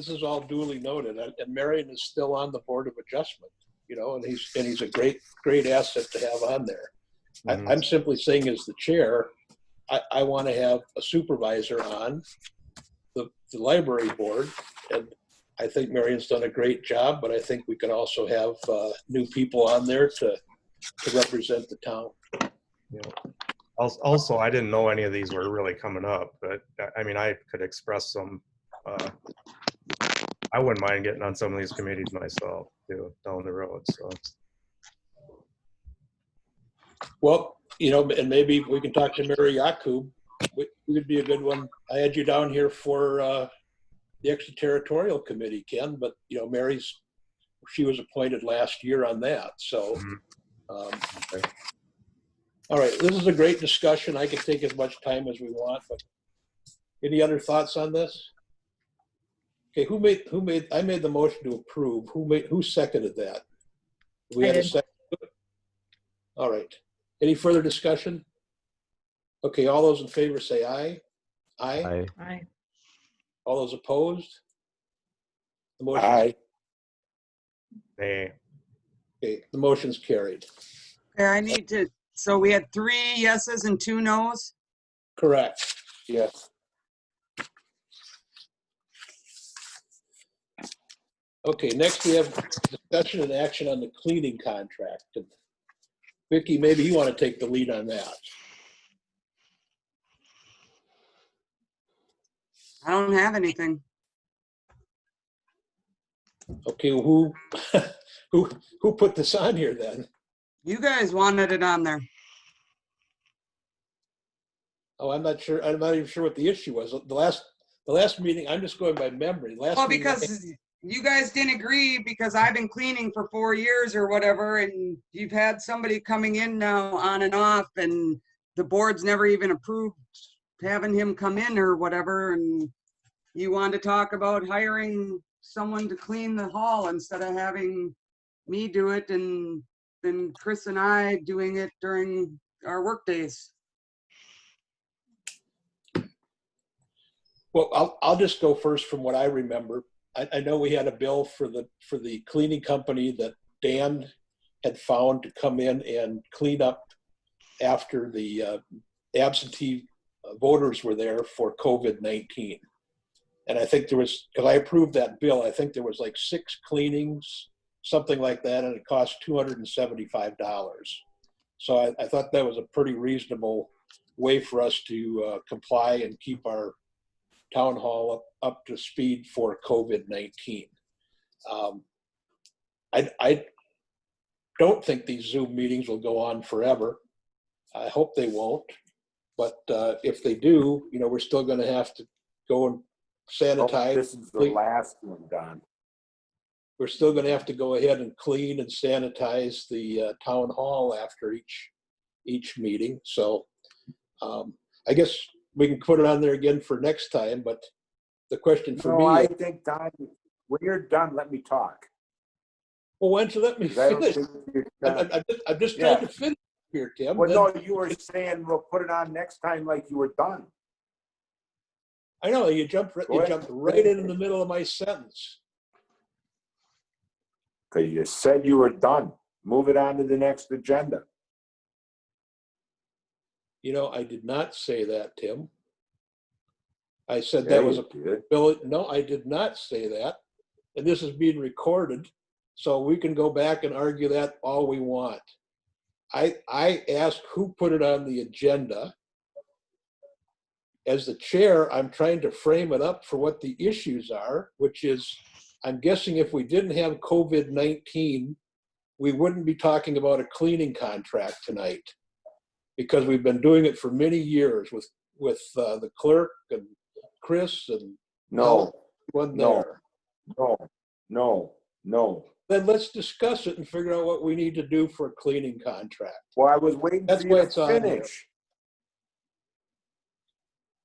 is all duly noted. And Marion is still on the Board of Adjustment, and he's a great asset to have on there. Mm-hmm. I'm simply saying, as the chair, I want to have a supervisor on the library board, and I think Marion's done a great job, but I think we can also have new people on there to represent the town. Yeah. Also, I didn't know any of these were really coming up, but I could express some. I wouldn't mind getting on some of these committees myself too, down the road. So, well, and maybe we can talk to Mary Yakub. It would be a good one. I had you down here for the extraterritorial committee, Ken, but she was appointed last year on that. So, okay. All right, this is a great discussion. I can take as much time as we want, but any other thoughts on this? Okay, I made the motion to approve. Who seconded that? We had a second. All right. Any further discussion? Okay, all those in favor say aye. Aye. Aye. All those opposed? The motion. Aye. Hey. Okay, the motion's carried. Okay, so we had 3 yeses and 2 nos? Correct. Yes. Okay, next we have discussion and action on the cleaning contract. And Vicki, maybe you want to take the lead on that. I don't have anything. Okay, who put this on here then? You guys wanted it on there. Oh, I'm not sure. I'm not even sure what the issue was. The last meeting, I'm just going by memory. Last Well, meeting, because you guys didn't agree because I've been cleaning for 4 years or whatever, and you've had somebody coming in now on and off, and the board's never even approved having him come in or whatever, and you wanted to talk about hiring someone to clean the hall instead of having me do it and then Chris and I doing it during our work days. well, I'll just go first from what I remember. I know we had a bill for the cleaning company that Dan had found to come in and clean up after the absentee voters were there for COVID-19. And I think there was, because I approved that bill, I think there was like 6 cleanings, something like that, and it cost $275. So I thought that was a pretty reasonable way for us to comply and keep our town hall up to speed for COVID-19. I don't think these Zoom meetings will go on forever. I hope they won't. But if they do, we're still going to have to go and sanitize. This is the last one, Don. We're still going to have to go ahead and clean and sanitize the town hall after each meeting. So I guess we can put it on there again for next time. But the question for me, I think, Don, when you're done, let me talk. Well, why don't you let me 'Cause I don't finish? think you're done. I'm just trying to finish here, Tim. Well, no, you were saying we'll put it on next time like you were done. I know you jumped right in the middle of my sentence. Because you said you were done. Move it on to the next agenda. I did not say that, Tim. I said Yeah, that was you a did. bill. No, I did not say that. And this is being recorded, so we can go back and argue that all we want. I asked who put it on the agenda. As the chair, I'm trying to frame it up for what the issues are, which is, I'm guessing if we didn't have COVID-19, we wouldn't be talking about a cleaning contract tonight, because we've been doing it for many years with the clerk and Chris and No, everyone no, there. no. Then let's discuss it and figure out what we need to do for a cleaning contract. Well, I was waiting That's for you why to it's on here. finish.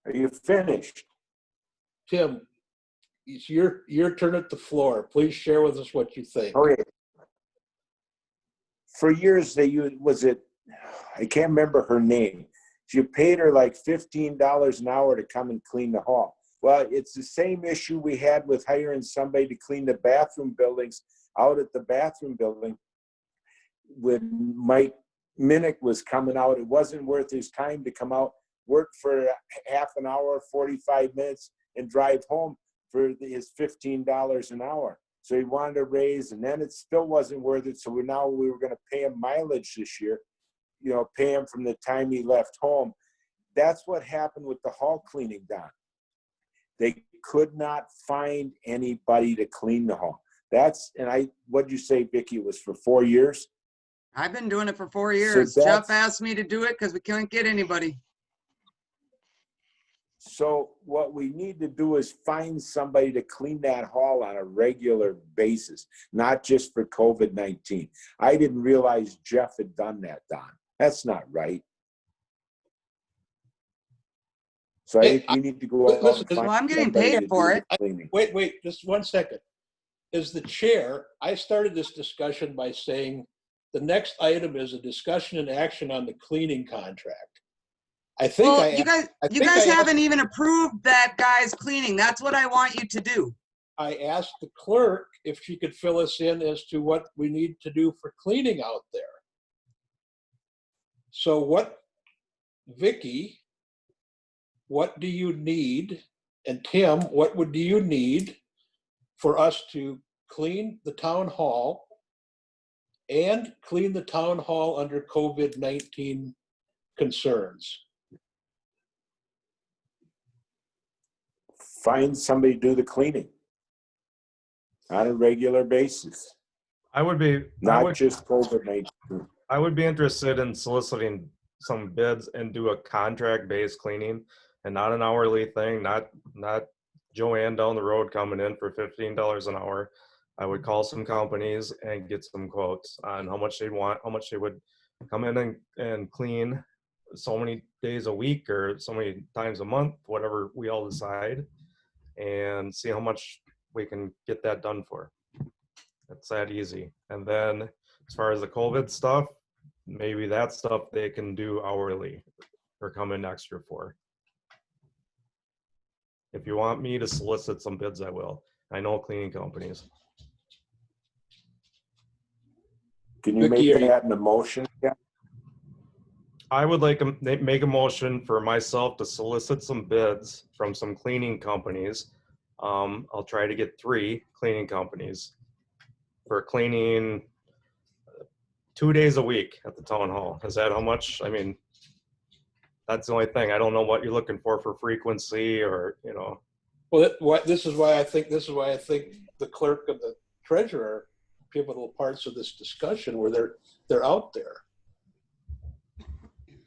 Are you finished? Tim, it's your turn at the floor. Please share with us what you think. Okay. For years, I can't remember her name. She paid her like $15 an hour to come and clean the hall. Well, it's the same issue we had with hiring somebody to clean the bathroom buildings out at the bathroom building. When Mike Minnick was coming out, it wasn't worth his time to come out, work for half an hour, 45 minutes, and drive home for his $15 an hour. So he wanted to raise, and then it still wasn't worth it. So we were going to pay him mileage this year, pay him from the time he left home. That's what happened with the hall cleaning, Don. They could not find anybody to clean the hall. What'd you say, Vicki? It was for 4 years? I've been doing it for 4 years. Jeff asked me to do it because we can't get anybody. So what we need to do is find somebody to clean that hall on a regular basis, not just for COVID-19. I didn't realize Jeff had done that, Don. That's not right. So I think we need to go out and find I'm getting somebody paid to for do it. the cleaning. Wait, just 1 second. As the chair, I started this discussion by saying the next item is a discussion and action on the cleaning contract. I think Well, you guys haven't even approved that guy's cleaning. That's what I want you to do. I asked the clerk if she could fill us in as to what we need to do for cleaning out there. So Vicki, what do you need? And Tim, what do you need for us to clean the town hall and clean the town hall under COVID-19 concerns? Find somebody to do the cleaning on a regular basis, I would be not just COVID-19. I would be interested in soliciting some bids and do a contract-based cleaning and not an hourly thing, not Joanne down the road coming in for $15 an hour. I would call some companies and get some quotes on how much they'd want, how much they would come in and clean so many days a week or so many times a month, whatever we all decide, and see how much we can get that done for. It's that easy. And then as far as the COVID stuff, maybe that stuff they can do hourly or come in extra for. If you want me to solicit some bids, I will. I know cleaning companies. Can you Vicky, make are you- that in a motion? Yeah. I would like to make a motion for myself to solicit some bids from some cleaning companies. I'll try to get 3 cleaning companies for cleaning 2 days a week at the town hall. Is that how much? I mean, that's the only thing. I don't know what you're looking for frequency or, you know. Well, this is why I think the clerk and the treasurer are pivotal parts of this discussion where they're out there.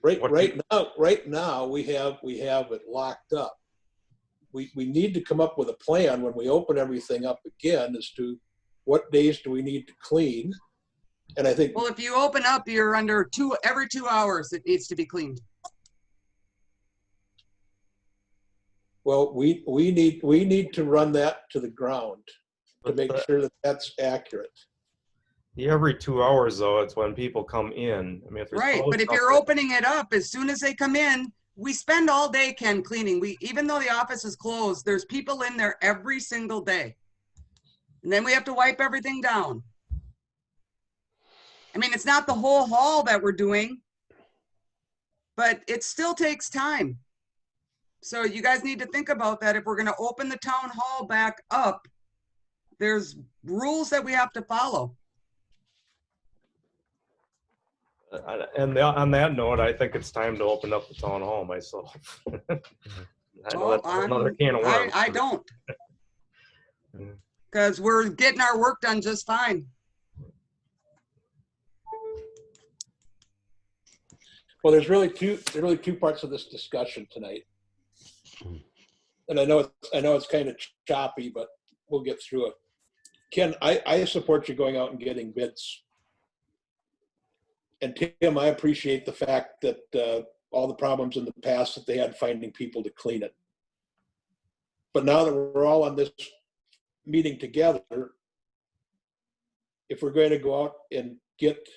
Right now we have it locked up. We need to come up with a plan when we open everything up again as to what days do we need to clean. And I think, Well, if you open up, you're under every 2 hours it needs to be cleaned. well, we need to run that to the ground to make sure that that's accurate. Every 2 hours though, it's when people come in. I mean, if there's Right, but if you're opening it up, as soon as they come in, we spend all day, Ken, cleaning. Even though the office is closed, there's people in there every single day. And then we have to wipe everything down. I mean, it's not the whole hall that we're doing, but it still takes time. So you guys need to think about that. If we're gonna open the town hall back up, there's rules that we have to follow. And on that note, I think it's time to open up the town hall myself. I know that's another can of worms. I don't. Because we're getting our work done just fine. Well, there's really two parts of this discussion tonight. And I know it's kind of choppy, but we'll get through it. Ken, I support you going out and getting bids. And Tim, I appreciate the fact that all the problems in the past that they had finding people to clean it. But now that we're all on this meeting together, if we're going to go out and get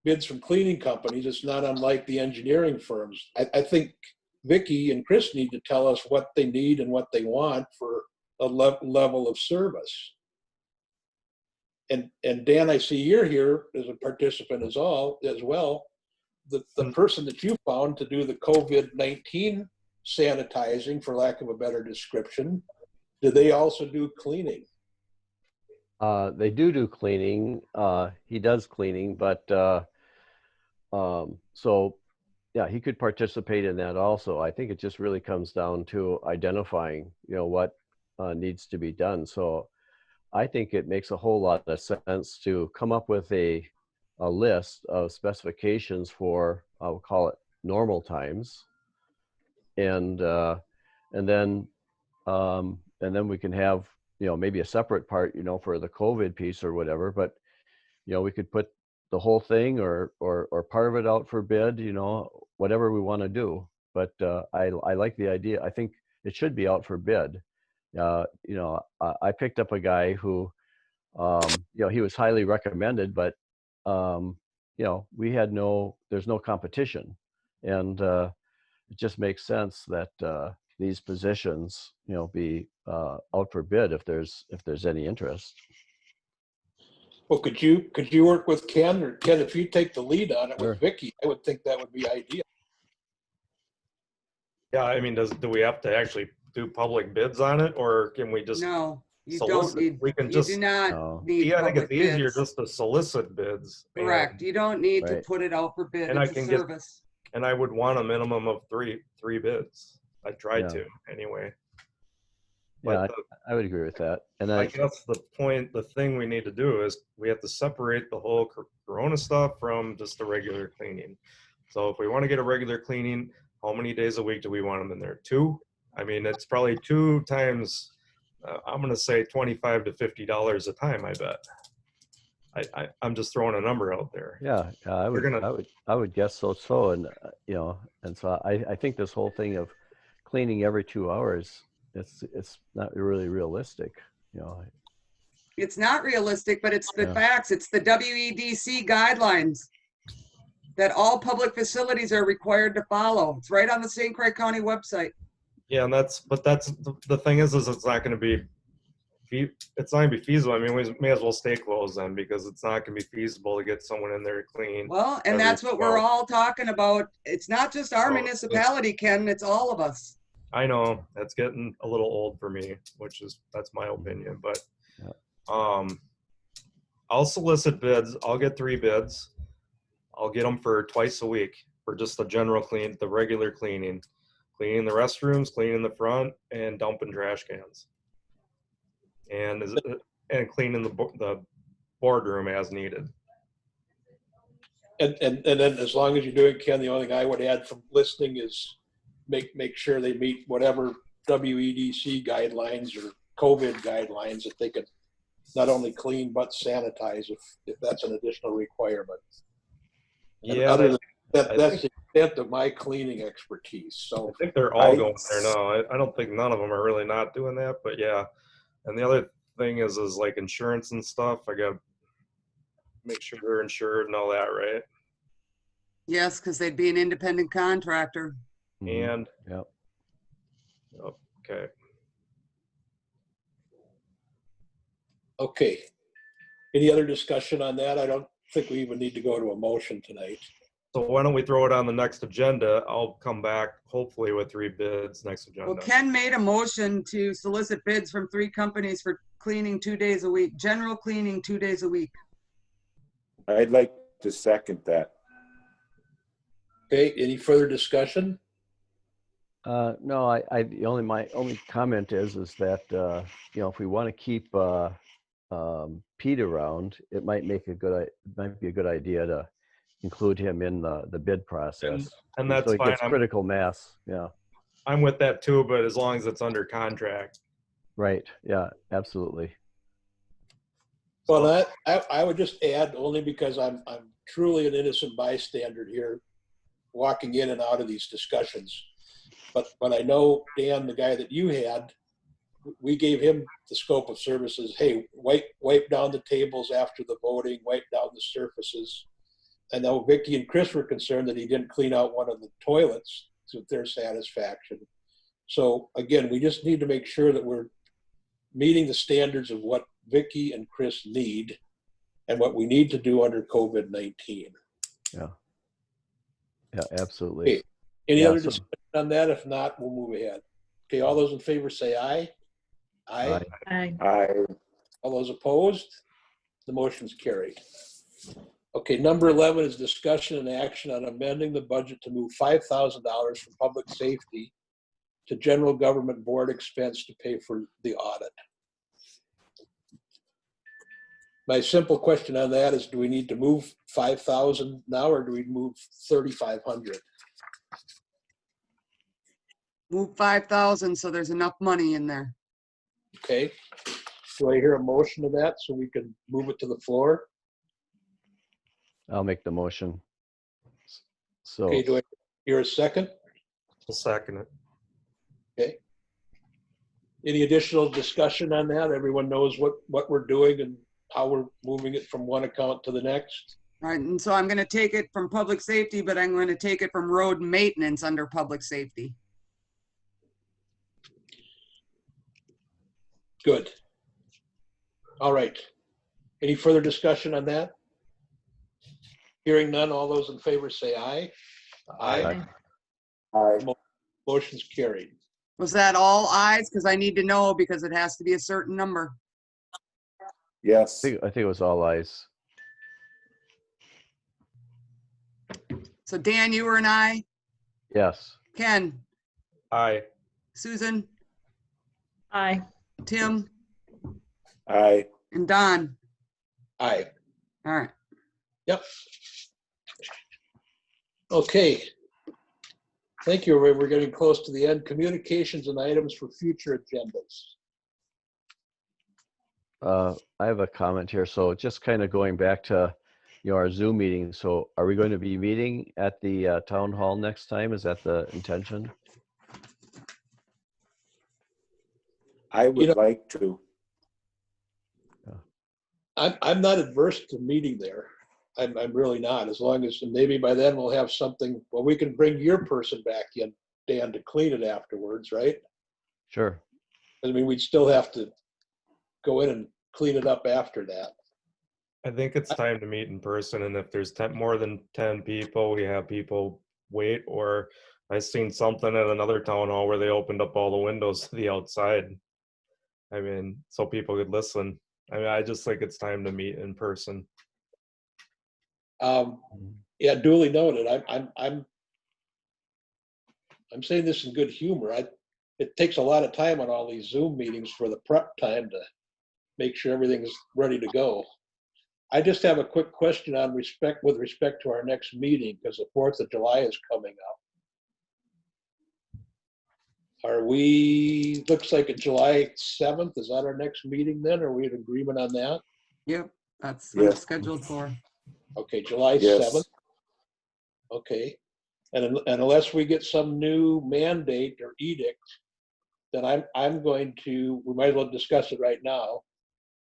bids from cleaning companies, it's not unlike the engineering firms. I think Vicky and Chris need to tell us what they need and what they want for a level of service. And Dan, I see you're here as a participant as well. The person that you found to do the COVID-19 sanitizing, for lack of a better description, do they also do cleaning? They do cleaning. He does cleaning, but so yeah, he could participate in that also. I think it just really comes down to identifying, what needs to be done. So I think it makes a whole lot of sense to come up with a list of specifications for, I'll call it normal times, and then we can have maybe a separate part for the COVID piece or whatever. But we could put the whole thing or part of it out for bid, whatever we want to do. But I like the idea. I think it should be out for bid. I picked up a guy who, he was highly recommended, but, there's no competition. And it just makes sense that these positions, be out for bid if there's any interest. Well, could you work with Ken, or Ken, if you take the lead on it Sure. with Vicky, I would think that would be ideal. Yeah, I mean, do we have to actually do public bids on it, or can we just No, you solicit? don't need, We can you just, do not No. need yeah, I think public it's easier bids. just to solicit bids. Correct. You don't need to Right. put it out for bid. And I It's a can get- service. And I would want a minimum of three bids. I tried Yeah. to anyway. Yeah, But I would agree with that. And I guess the thing we need to do is we have to separate the whole corona stuff from just the regular cleaning. So if we want to get a regular cleaning, how many days a week do we want them in there? 2? I mean, it's probably 2 times, I'm going to say $25 to $50 a time, I bet. I'm just throwing a number out there. Yeah, I would guess so. And, you know, and so I think this whole thing of cleaning every 2 hours, it's not really realistic, you know. It's not realistic, but it's the Yeah. facts. It's the WEDC guidelines that all public facilities are required to follow. It's right on the St. Croix County website. Yeah, and that's the thing is it's not going to be, it's not going to be feasible. I mean, we may as well stay closed then, because it's not going to be feasible to get someone in there to clean. Well, and every that's what we're 12. all talking about. It's not just our Oh, municipality, Ken, it's all of us. I know that's getting a little old for me, that's my opinion, but I'll solicit bids. I'll get 3 bids. I'll get them for twice a week for just the general clean, the regular cleaning the restrooms, cleaning the front, and dumping trash cans, and cleaning the boardroom as needed. And then as long as you're doing, Ken, the only thing I would add from listening is make sure they meet whatever WEDC guidelines or COVID guidelines, that they could not only clean but sanitize if that's an additional requirement. And Yeah, other than that, that's the extent of my cleaning expertise. So I think they're all going there now. I don't think none of them are really not doing that, but yeah. And the other thing is like insurance and stuff. I got to make sure they're insured and all that, right? Yes, because they'd be an independent contractor. And Yep. Okay. Okay. Any other discussion on that? I don't think we even need to go to a motion tonight. So why don't we throw it on the next agenda? I'll come back hopefully with 3 bids next agenda. Well, Ken made a motion to solicit bids from 3 companies for cleaning 2 days a week, general cleaning 2 days a week. I'd like to second that. Okay, any further discussion? No, my only comment is that you know, if we want to keep Pete around, it might be a good idea to include him in the bid process. And that's so he fine. gets critical mass. Yeah. I'm with that too, but as long as it's under contract. Right. Yeah. Absolutely. Well, I would just add, only because I'm truly an innocent bystander here, walking in and out of these discussions. But I know, Dan, the guy that you had, we gave him the scope of services. Hey, wipe down the tables after the voting, wipe down the surfaces. And now Vicki and Chris were concerned that he didn't clean out one of the toilets to their satisfaction. So again, we just need to make sure that we're meeting the standards of what Vicki and Chris need and what we need to do under COVID-19. Yeah. Yeah, absolutely. Okay. Any other discussion on that? If not, we'll move ahead. Okay, all those in favor say aye. Aye. Aye. All those opposed? The motion's carried. Okay, number 11 is discussion and action on amending the budget to move $5,000 from public safety to general government board expense to pay for the audit. My simple question on that is, do we need to move 5,000 now, or do we move 3,500? Move 5,000 so there's enough money in there. Okay. Do I hear a motion to that so we can move it to the floor? I'll make the motion. So Okay, do I hear a second? I'll second it. Okay. Any additional discussion on that? Everyone knows what we're doing and how we're moving it from one account to the next? All right, and so I'm going to take it from public safety, but I'm going to take it from road maintenance under public safety. Good. All right. Any further discussion on that? Hearing none, all those in favor say aye. Aye. Motion's carried. Was that all ayes? Because I need to know, because it has to be a certain number. Yes. I think it was all ayes. So Dan, you were an aye. Yes. Ken, Aye. Susan, Aye. Tim, Aye. and Don. Aye. All right. Yep. Okay. Thank you, Ray. We're getting close to the end. Communications and items for future agendas. I have a comment here. So just kind of going back to, our Zoom meeting. So are we going to be meeting at the town hall next time? Is that the intention? I would like to. I'm not adverse to meeting there. I'm really not, as long as, and maybe by then we'll have something, well, we can bring your person back in, Dan, to clean it afterwards, right? Sure. I mean, we'd still have to go in and clean it up after that. I think it's time to meet in person, and if there's more than 10 people, we have people wait. Or I seen something at another town hall where they opened up all the windows to the outside. I mean, so people could listen. I mean, I just think it's time to meet in person. Yeah, duly noted. I'm saying this in good humor. It takes a lot of time on all these Zoom meetings for the prep time to make sure everything's ready to go. I just have a quick question with respect to our next meeting, because the 4th of July is coming up. Looks like July 7th, is that our next meeting then? Are we in agreement on that? Yep, that's what it's scheduled for. Okay, July 7th. Okay, and unless we get some new mandate or edict, then I'm going to, we might as well discuss it right now.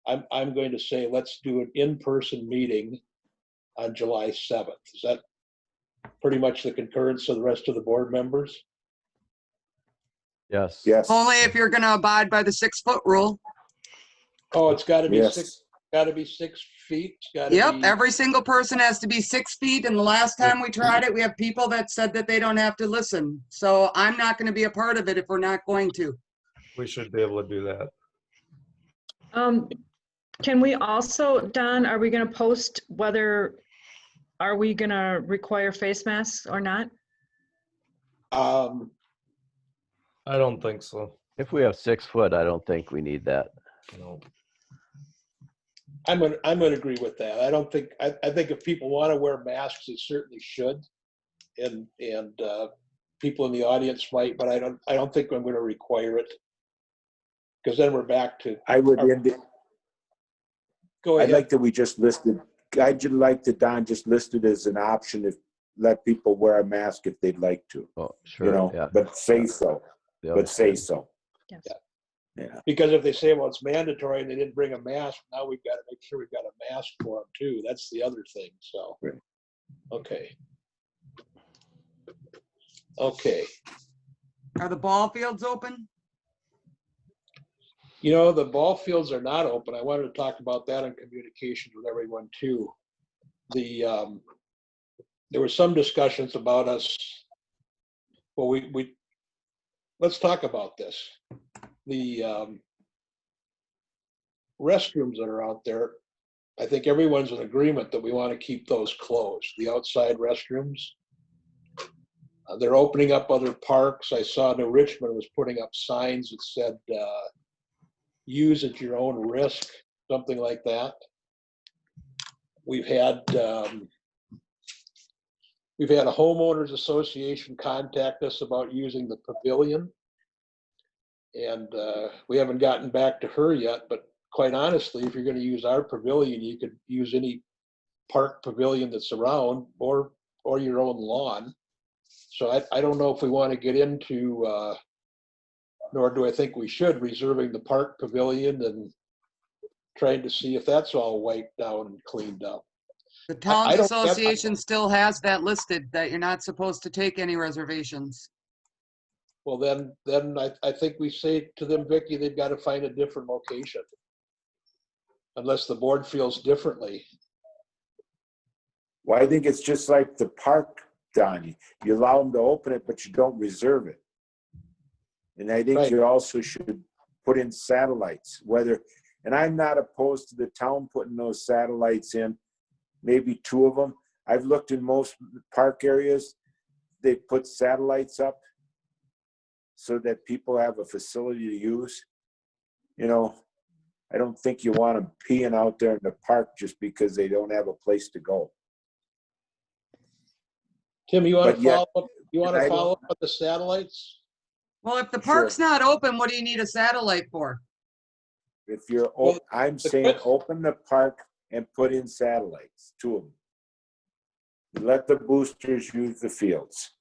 I'm going to say, let's do an in-person meeting on July 7th. Is that pretty much the concurrence of the rest of the board members? Yes. Yes. Only if you're gonna abide by the 6-foot rule. Oh, it's got to be Yes. got to be 6 feet. It's got to Yep, be. every single person has to be 6 feet, and the last time we tried it, we have people that said that they don't have to listen. So I'm not gonna be a part of it if we're not going to. We should be able to do that. Can we also, Don, are we going to post are we going to require face masks or not? I don't think so. If we have 6 foot, I don't think we need that. No. I'm gonna agree with that. I think if people want to wear masks, they certainly should, and people in the audience might, but I don't think I'm going to require it, because then we're back to. Go ahead. I'd like that we just listed. I'd like that Don just listed as an option if let people wear a mask if they'd like to. Oh, sure. Yeah. But say so. Yeah, But say so. Yes. Yeah. Because if they say, well, it's mandatory and they didn't bring a mask, now we've got to make sure we've got a mask for them too. That's the other thing. So, Right. Okay. Okay. Are the ball fields open? The ball fields are not open. I wanted to talk about that in communications with everyone too. There were some discussions about us. Well, let's talk about this. The restrooms that are out there, I think everyone's in agreement that we want to keep those closed, the outside restrooms. They're opening up other parks. I saw New Richmond was putting up signs that said, use at your own risk, something like that. We've had a homeowners association contact us about using the pavilion. And we haven't gotten back to her yet, but quite honestly, if you're going to use our pavilion, you could use any park pavilion that's around, or your own lawn. So I don't know if we want to get into, nor do I think we should, reserving the park pavilion and trying to see if that's all wiped down and cleaned up. The Towns Association still has that listed, that you're not supposed to take any reservations. Well, then I think we say to them, Vicky, they've got to find a different location, unless the board feels differently. Well, I think it's just like the park, Donnie. You allow them to open it, but you don't reserve it. And I think Right. You also should put in satellites, and I'm not opposed to the town putting those satellites in, maybe 2 of them. I've looked in most park areas, they put satellites up so that people have a facility to use. I don't think you want them peeing out there in the park just because they don't have a place to go. Tim, you want But to yet- follow up? You want I to don't- follow up on the satellites? Well, if the Sure. park's not open, what do you need a satellite for? If you're, Well, I'm the saying quick- open the park and put in satellites, 2 of them. Let the boosters use the fields.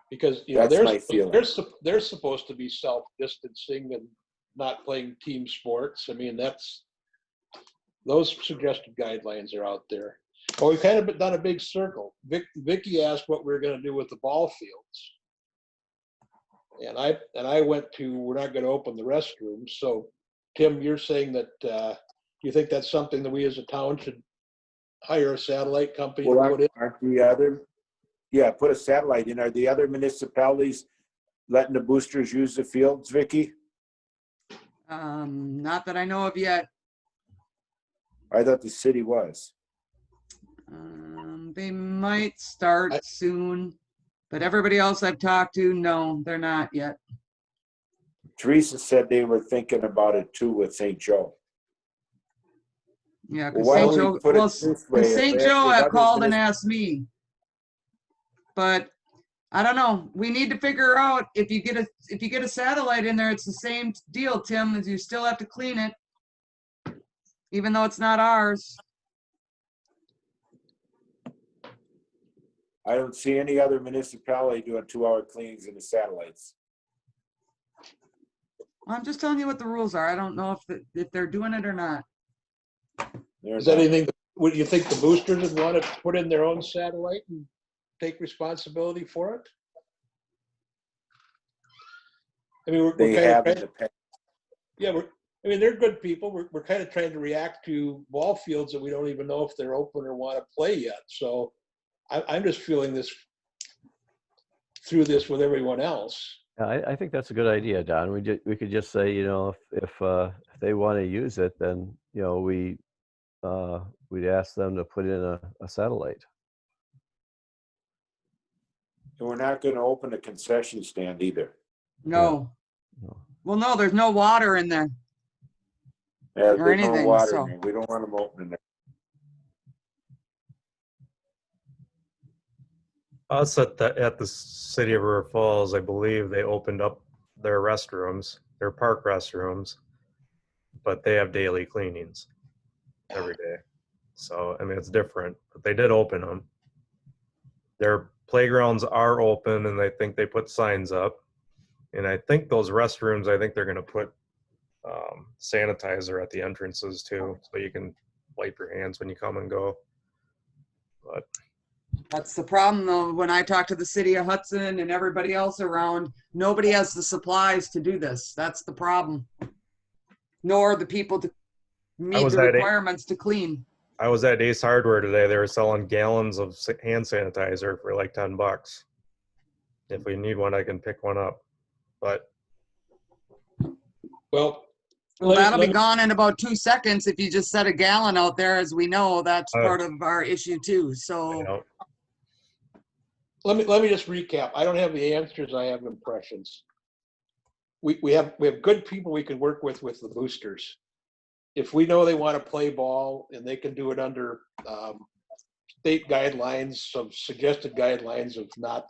Because, you know, That's my feeling. they're supposed to be self-distancing and not playing team sports. I mean, those suggested guidelines are out there. Well, we've kind of done a big circle. Vicky asked what we were gonna do with the ball fields. And I went to, we're not gonna open the restrooms. So Tim, you're saying that, do you think that's something that we as a town should hire a satellite company to Well, put in? aren't the other, yeah, put a satellite in. Are the other municipalities letting the boosters use the fields, Vicky? Not that I know of yet. I thought the city was. They might start soon, but everybody else I've talked to, no, they're not yet. Teresa said they were thinking about it too with St. Joe. Yeah, Well, because why St. don't we Joe, put it well, this way? St. If Joe other called and munis- asked me. But I don't know. We need to figure out if you get a satellite in there, it's the same deal, Tim, as you still have to clean it. Even though it's not ours. I don't see any other municipality doing 2-hour cleanings in the satellites. I'm just telling you what the rules are. I don't know if they're doing it or not. They're Is that not. anything, would you think the boosters would want to put in their own satellite and take responsibility for it? I mean, They we're kind have in of, the past. yeah, I mean, they're good people. We're kind of trying to react to ball fields that we don't even know if they're open or want to play yet. So I'm just feeling this through this with everyone else. Yeah, I think that's a good idea, Don. We could just say, you know, if they want to use it, then, you know, we'd ask them to put in a satellite. And we're not going to open a concession stand either. No. No. Well, no, there's no water in there. Yeah, Or there's no anything, water so. in there. We don't want them opening there. Us at the City of River Falls, I believe they opened up their restrooms, their park restrooms, but they have daily cleanings every day. So, I mean, it's different, but they did open them. Their playgrounds are open and I think they put signs up. And I think those restrooms, I think they're gonna put sanitizer at the entrances too, so you can wipe your hands when you come and go. But That's the problem though. When I talk to the city of Hudson and everybody else around, nobody has the supplies to do this. That's the problem. Nor the people to meet was the at it. requirements to clean. I was at Ace Hardware today. They were selling gallons of hand sanitizer for like $10. If we need one, I can pick one up. But Well, Well, that'll be gone in about 2 seconds if you just set a gallon out there. As we know, that's part of our issue too. you So know, let me just recap. I don't have the answers. I have impressions. We have good people we can work with the boosters. If we know they want to play ball and they can do it under state guidelines, some suggested guidelines of not,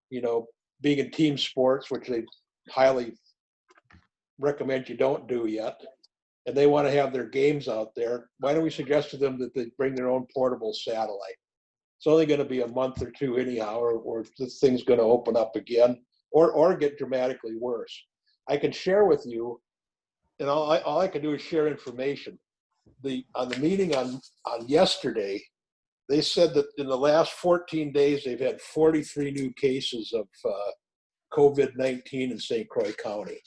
you know, being in team sports, which they highly recommend you don't do yet, and they want to have their games out there, why don't we suggest to them that they bring their own portable satellite? It's only going to be a month or two anyhow, or this thing's going to open up again, or get dramatically worse. I can share with you, and all I can do is share information. On the meeting on yesterday, they said that in the last 14 days, they've had 43 new cases of COVID-19 in St. Croix County.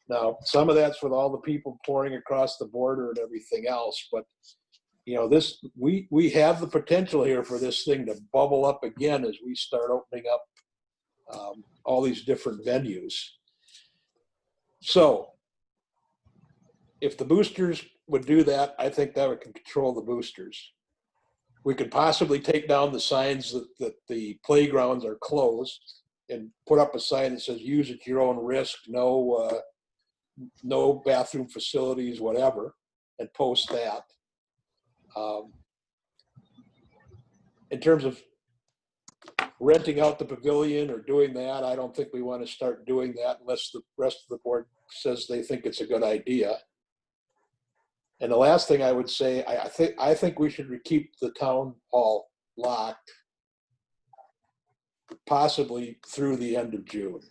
Now, some of that's with all the people pouring across the border and everything else, but you know, we have the potential here for this thing to bubble up again as we start opening up all these different venues. So if the boosters would do that, I think that would control the boosters. We could possibly take down the signs that the playgrounds are closed and put up a sign that says use at your own risk, no bathroom facilities, whatever, and post that. in terms of renting out the pavilion or doing that, I don't think we want to start doing that unless the rest of the board says they think it's a good idea. And the last thing I would say, I think we should keep the town hall locked, possibly through the end of June,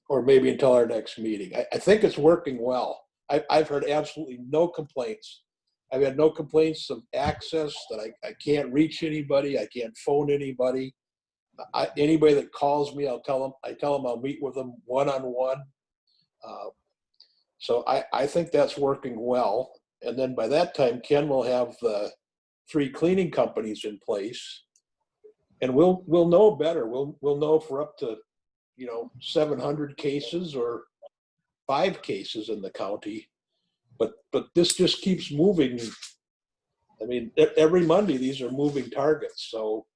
or maybe until our next meeting. I think it's working well. I've heard absolutely no complaints. I've had no complaints of access, that I can't reach anybody, I can't phone anybody. Anybody that calls me, I tell them I'll meet with them one-on-one. So I think that's working well. And then by that time, Ken will have the 3 cleaning companies in place, and we'll know better. We'll know if we're up to 700 cases or 5 cases in the county. But this just keeps moving. I mean, every Monday these are moving targets. So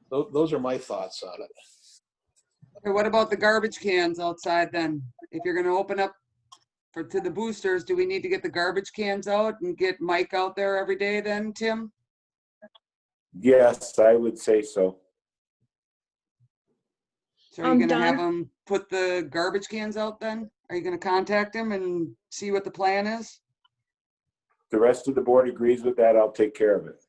those are my thoughts on it. Okay, what about the garbage cans outside then? If you're gonna open up to the boosters, do we need to get the garbage cans out and get Mike out there every day then, Tim? Yes, I would say so. So are you gonna have Don? him put the garbage cans out then? Are you gonna contact him and see what the plan is? The rest of the board agrees with that, I'll take care of it.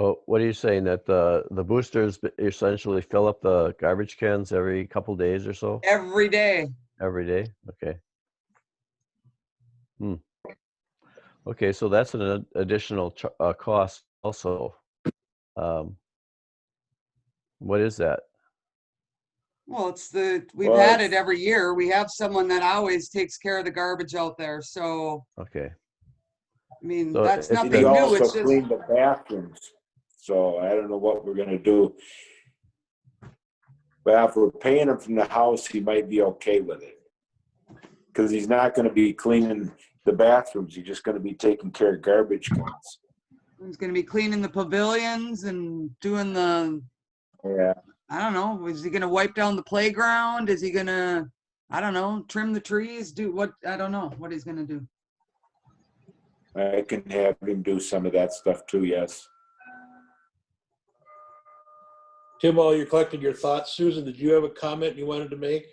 Oh, what are you saying, that the boosters essentially fill up the garbage cans every couple days or so? Every day. Every day? Okay. Okay, so that's an additional cost also. What is that? Well, we've Well, had it every year. We have someone that always takes care of the garbage out there. So, Okay. I mean, So that's if nothing We new. also It's just, clean the bathrooms, so I don't know what we're gonna do. But if we're paying him from the house, he might be okay with it. Because he's not gonna be cleaning the bathrooms, he's just gonna be taking care of garbage cans. he's gonna be cleaning the pavilions and doing Yeah, I don't know, is he gonna wipe down the playground? Is he gonna, I don't know, trim the trees? Do what? I don't know what he's gonna do. I can have him do some of that stuff too, yes. Tim, while you're collecting your thoughts, Susan, did you have a comment you wanted to make?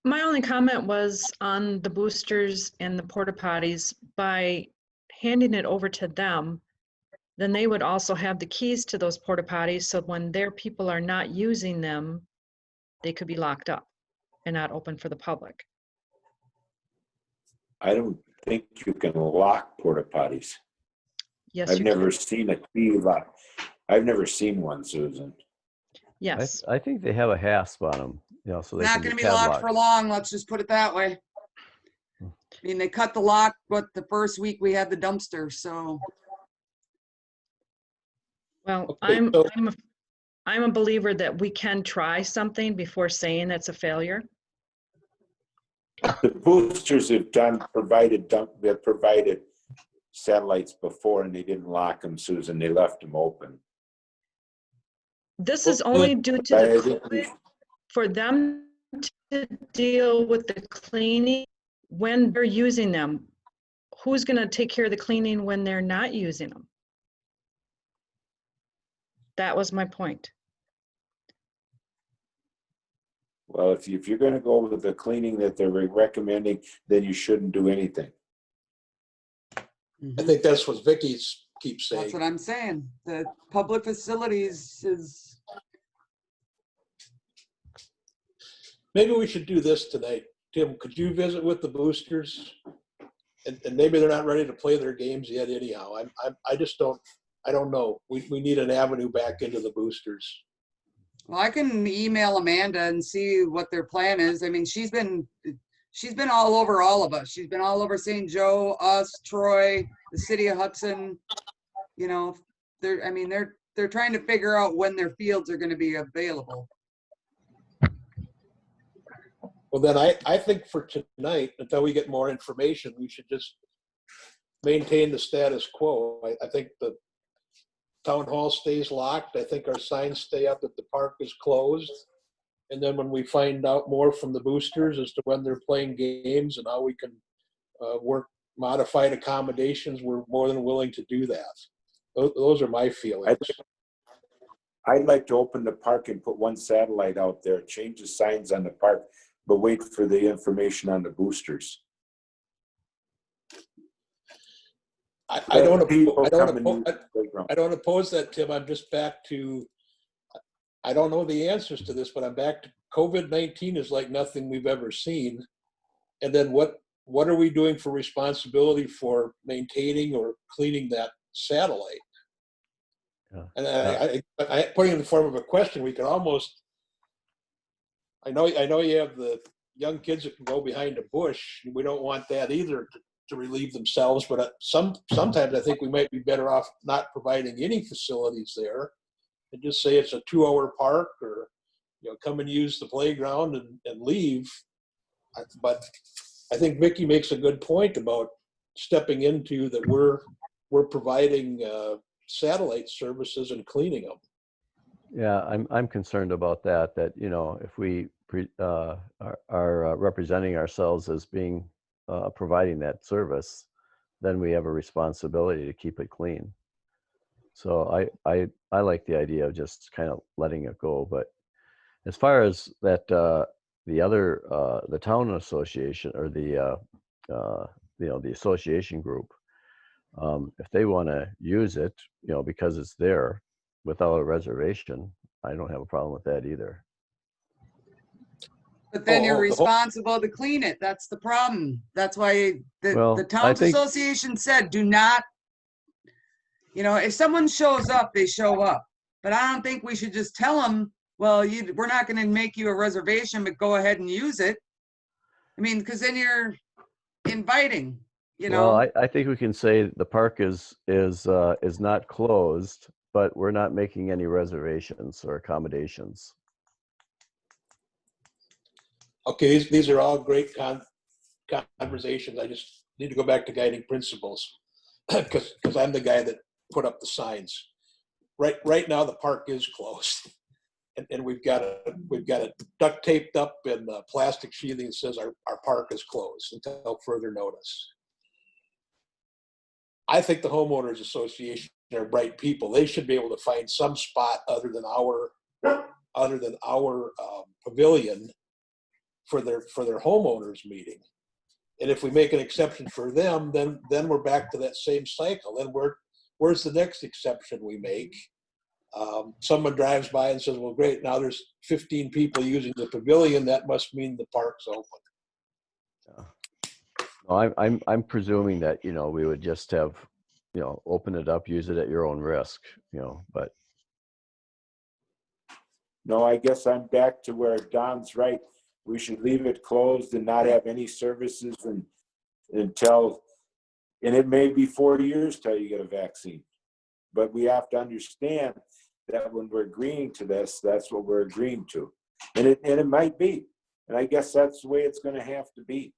My only comment was on the boosters and the porta potties. By handing it over to them, then they would also have the keys to those porta potties. So when their people are not using them, they could be locked up and not open for the public. I don't think you can lock porta potties. Yes, I've you never can. seen a key lock. I've never seen one, Susan. Yes. I think they have a hasp on them, so they Not can gonna be be locked for padlocked. long. Let's just put it that way. I mean, they cut the lock, but the first week we had the dumpster, so. Well, Okay, so- I'm a believer that we can try something before saying it's a failure. The boosters have they've provided satellites before and they didn't lock them, Susan. They left them open. This is only due to I the think we- COVID for them to deal with the cleaning when they're using them. Who's going to take care of the cleaning when they're not using them? That was my point. Well, if you're going to go with the cleaning that they're recommending, then you shouldn't do anything. I think that's what Vicky keeps That's saying. what I'm saying. The public facilities is, Maybe we should do this tonight. Tim, could you visit with the boosters? And maybe they're not ready to play their games yet anyhow. I just I don't know. We need an avenue back into the boosters. well, I can email Amanda and see what their plan is. I mean, she's been all over all of us. She's been all over St. Joe, us, Troy, the city of Hudson. You know, they're trying to figure out when their fields are going to be available. Well, then I think for tonight, until we get more information, we should just maintain the status quo. I think the town hall stays locked. I think our signs stay up that the park is closed. And then when we find out more from the boosters as to when they're playing games and how we can work modified accommodations, we're more than willing to do that. Those are my feelings. I'd like to open the park and put one satellite out there, change the signs on the park, but wait for the information on the boosters. I don't People I don't come and use the playground. I don't oppose that, Tim. I'm just back to, I don't know the answers to this, but I'm back to COVID-19 is like nothing we've ever seen. And then what are we doing for responsibility for maintaining or cleaning that satellite? Yeah. And I putting it in the form of a question, we could almost, I know you have the young kids that can go behind a bush. We don't want that either to relieve themselves, but sometimes I think we might be better off not providing any facilities there and just say it's a 2-hour park, or come and use the playground and leave. But I think Vicki makes a good point about stepping into that we're providing satellite services and cleaning them. Yeah, I'm concerned about that. That if we are representing ourselves as being providing that service, then we have a responsibility to keep it clean. So I like the idea of just kind of letting it go. But as far as that, the other the town association or the the association group, if they want to use it, because it's there without a reservation, I don't have a problem with that either. But then you're the whole- responsible to clean it. That's the problem. That's why Well, the I Towns think- Association said, do not, if someone shows up, they show up. But I don't think we should just tell them, well, we're not going to make you a reservation, but go ahead and use it. I mean, because then you're inviting, Well, I think we can say the park is not closed, but we're not making any reservations or accommodations. Okay, these are all great conversations. I just need to go back to guiding principles because I'm the guy that put up the signs. Right now, the park is closed, and we've got it duct taped up in plastic sheathing that says our park is closed until further notice. I think the homeowners association are bright people. They should be able to find some spot other than our pavilion for their homeowners meeting. And if we make an exception for them, then we're back to that same cycle. Then where's the next exception we make? Someone drives by and says, well, great, now there's 15 people using the pavilion. That must mean the park's open. No, I'm presuming that we would just have open it up, use it at your own risk, but No, I guess I'm back to where Don's right. We should leave it closed and not have any services until, and it may be 4 years till you get a vaccine. But we have to understand that when we're agreeing to this, that's what we're agreeing to. And it might be. And I guess that's the way it's going to have to be.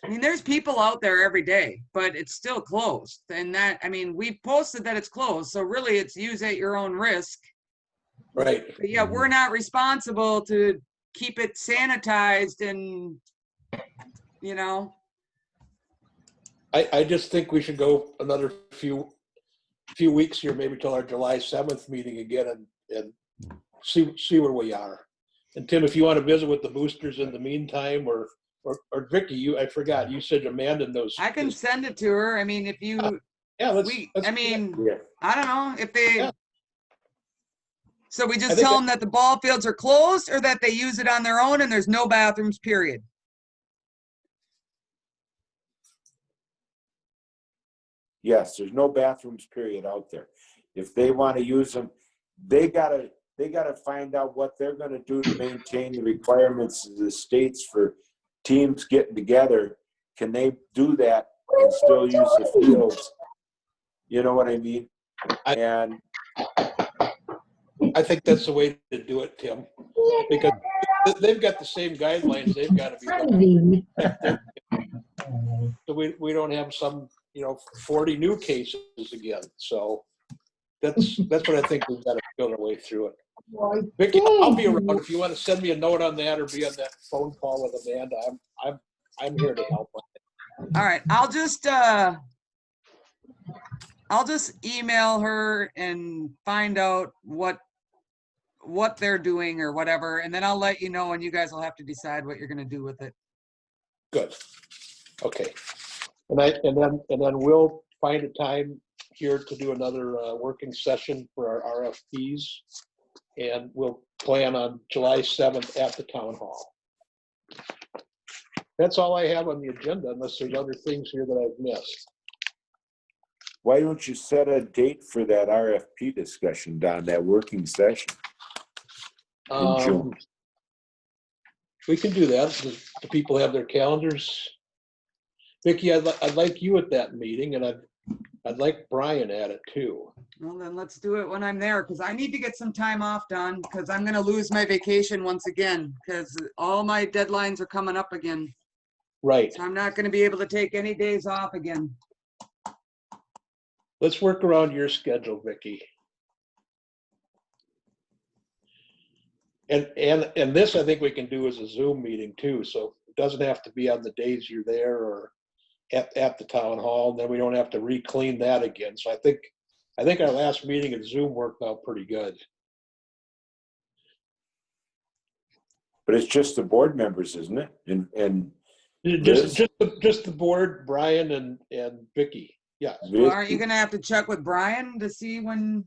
I mean, there's people out there every day, but it's still closed. And we posted that it's closed. So really it's use at your own risk. Right. But yeah, we're not responsible to keep it sanitized and, I just think we should go another few weeks here, maybe till our July 7th meeting again and see where we are. And Tim, if you want to visit with the boosters in the meantime, or Vicki, I forgot, you said Amanda knows. I can send it to her. I mean, if you, Yeah, let's I mean, Yeah. I don't know if they, Yeah. So we I just think tell them that the ball fields are closed or that they use it on their own and there's no bathrooms, period. Yes, there's no bathrooms, period, out there. If they want to use them, they gotta find out what they're gonna do to maintain the requirements of the states for teams getting together. Can they do that and still use the fields? You know what I mean? And I think that's the way to do it, Tim, because they've got the same guidelines. They've got to be looking at their, so we don't have some 40 new cases again. So that's what I think we've got to build our way through it. Vicki, I'll be around if you want to send me a note on that or be on that phone call with Amanda. I'm here to help. All right, I'll I'll just email her and find out what they're doing or whatever, and then I'll let you know, and you guys will have to decide what you're gonna do with it. Good. Okay. And then we'll find a time here to do another working session for our RFPs. And we'll plan on July 7th at the town hall. That's all I have on the agenda, unless there's other things here that I've missed. Why don't you set a date for that RFP discussion, Don, that working session? In June. We can do that. Do people have their calendars? Vicki, I'd like you at that meeting, and I'd like Brian at it too. Well, then let's do it when I'm there, because I need to get some time off, Don, because I'm gonna lose my vacation once again, because all my deadlines are coming up again. Right. So I'm not gonna be able to take any days off again. Let's work around your schedule, Vicki. And this, I think we can do as a Zoom meeting too, so it doesn't have to be on the days you're there or at the town hall, and then we don't have to re-clean that again. So I think our last meeting at Zoom worked out pretty good. But it's just the board members, isn't it? And Just the board, Brian and Vicki. Yeah. Well, aren't you gonna have to check with Brian to see when?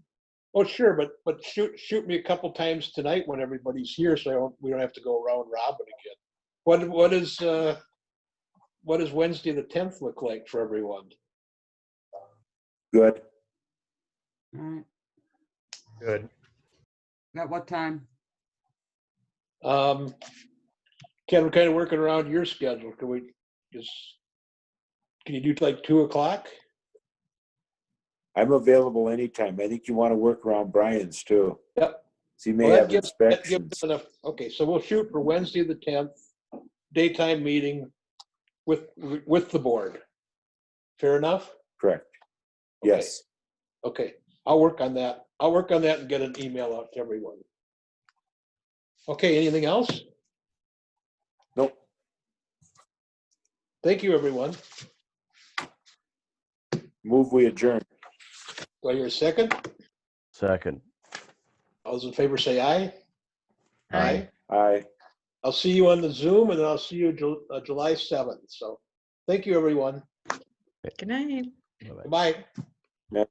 Oh, sure, but shoot me a couple times tonight when everybody's here, so we don't have to go around robin again. What does Wednesday the 10th look like for everyone? Good. All right. Good. At what time? Ken, we're kind of working around your schedule. Can you do like 2 o'clock? I'm available anytime. I think you want to work around Brian's too. Yep. So he may Well, have that gives inspections. enough. Okay, so we'll shoot for Wednesday the 10th, daytime meeting with the board. Fair enough? Correct. Okay. Yes. Okay, I'll work on that. I'll work on that and get an email out to everyone. Okay, anything else? Nope. Thank you, everyone. Move we adjourn. Do I hear a second? Second. All those in favor say aye. Aye. Aye. I'll see you on the Zoom, and then I'll see you July 7th. So thank you, everyone. Good night. Bye-bye. Goodbye.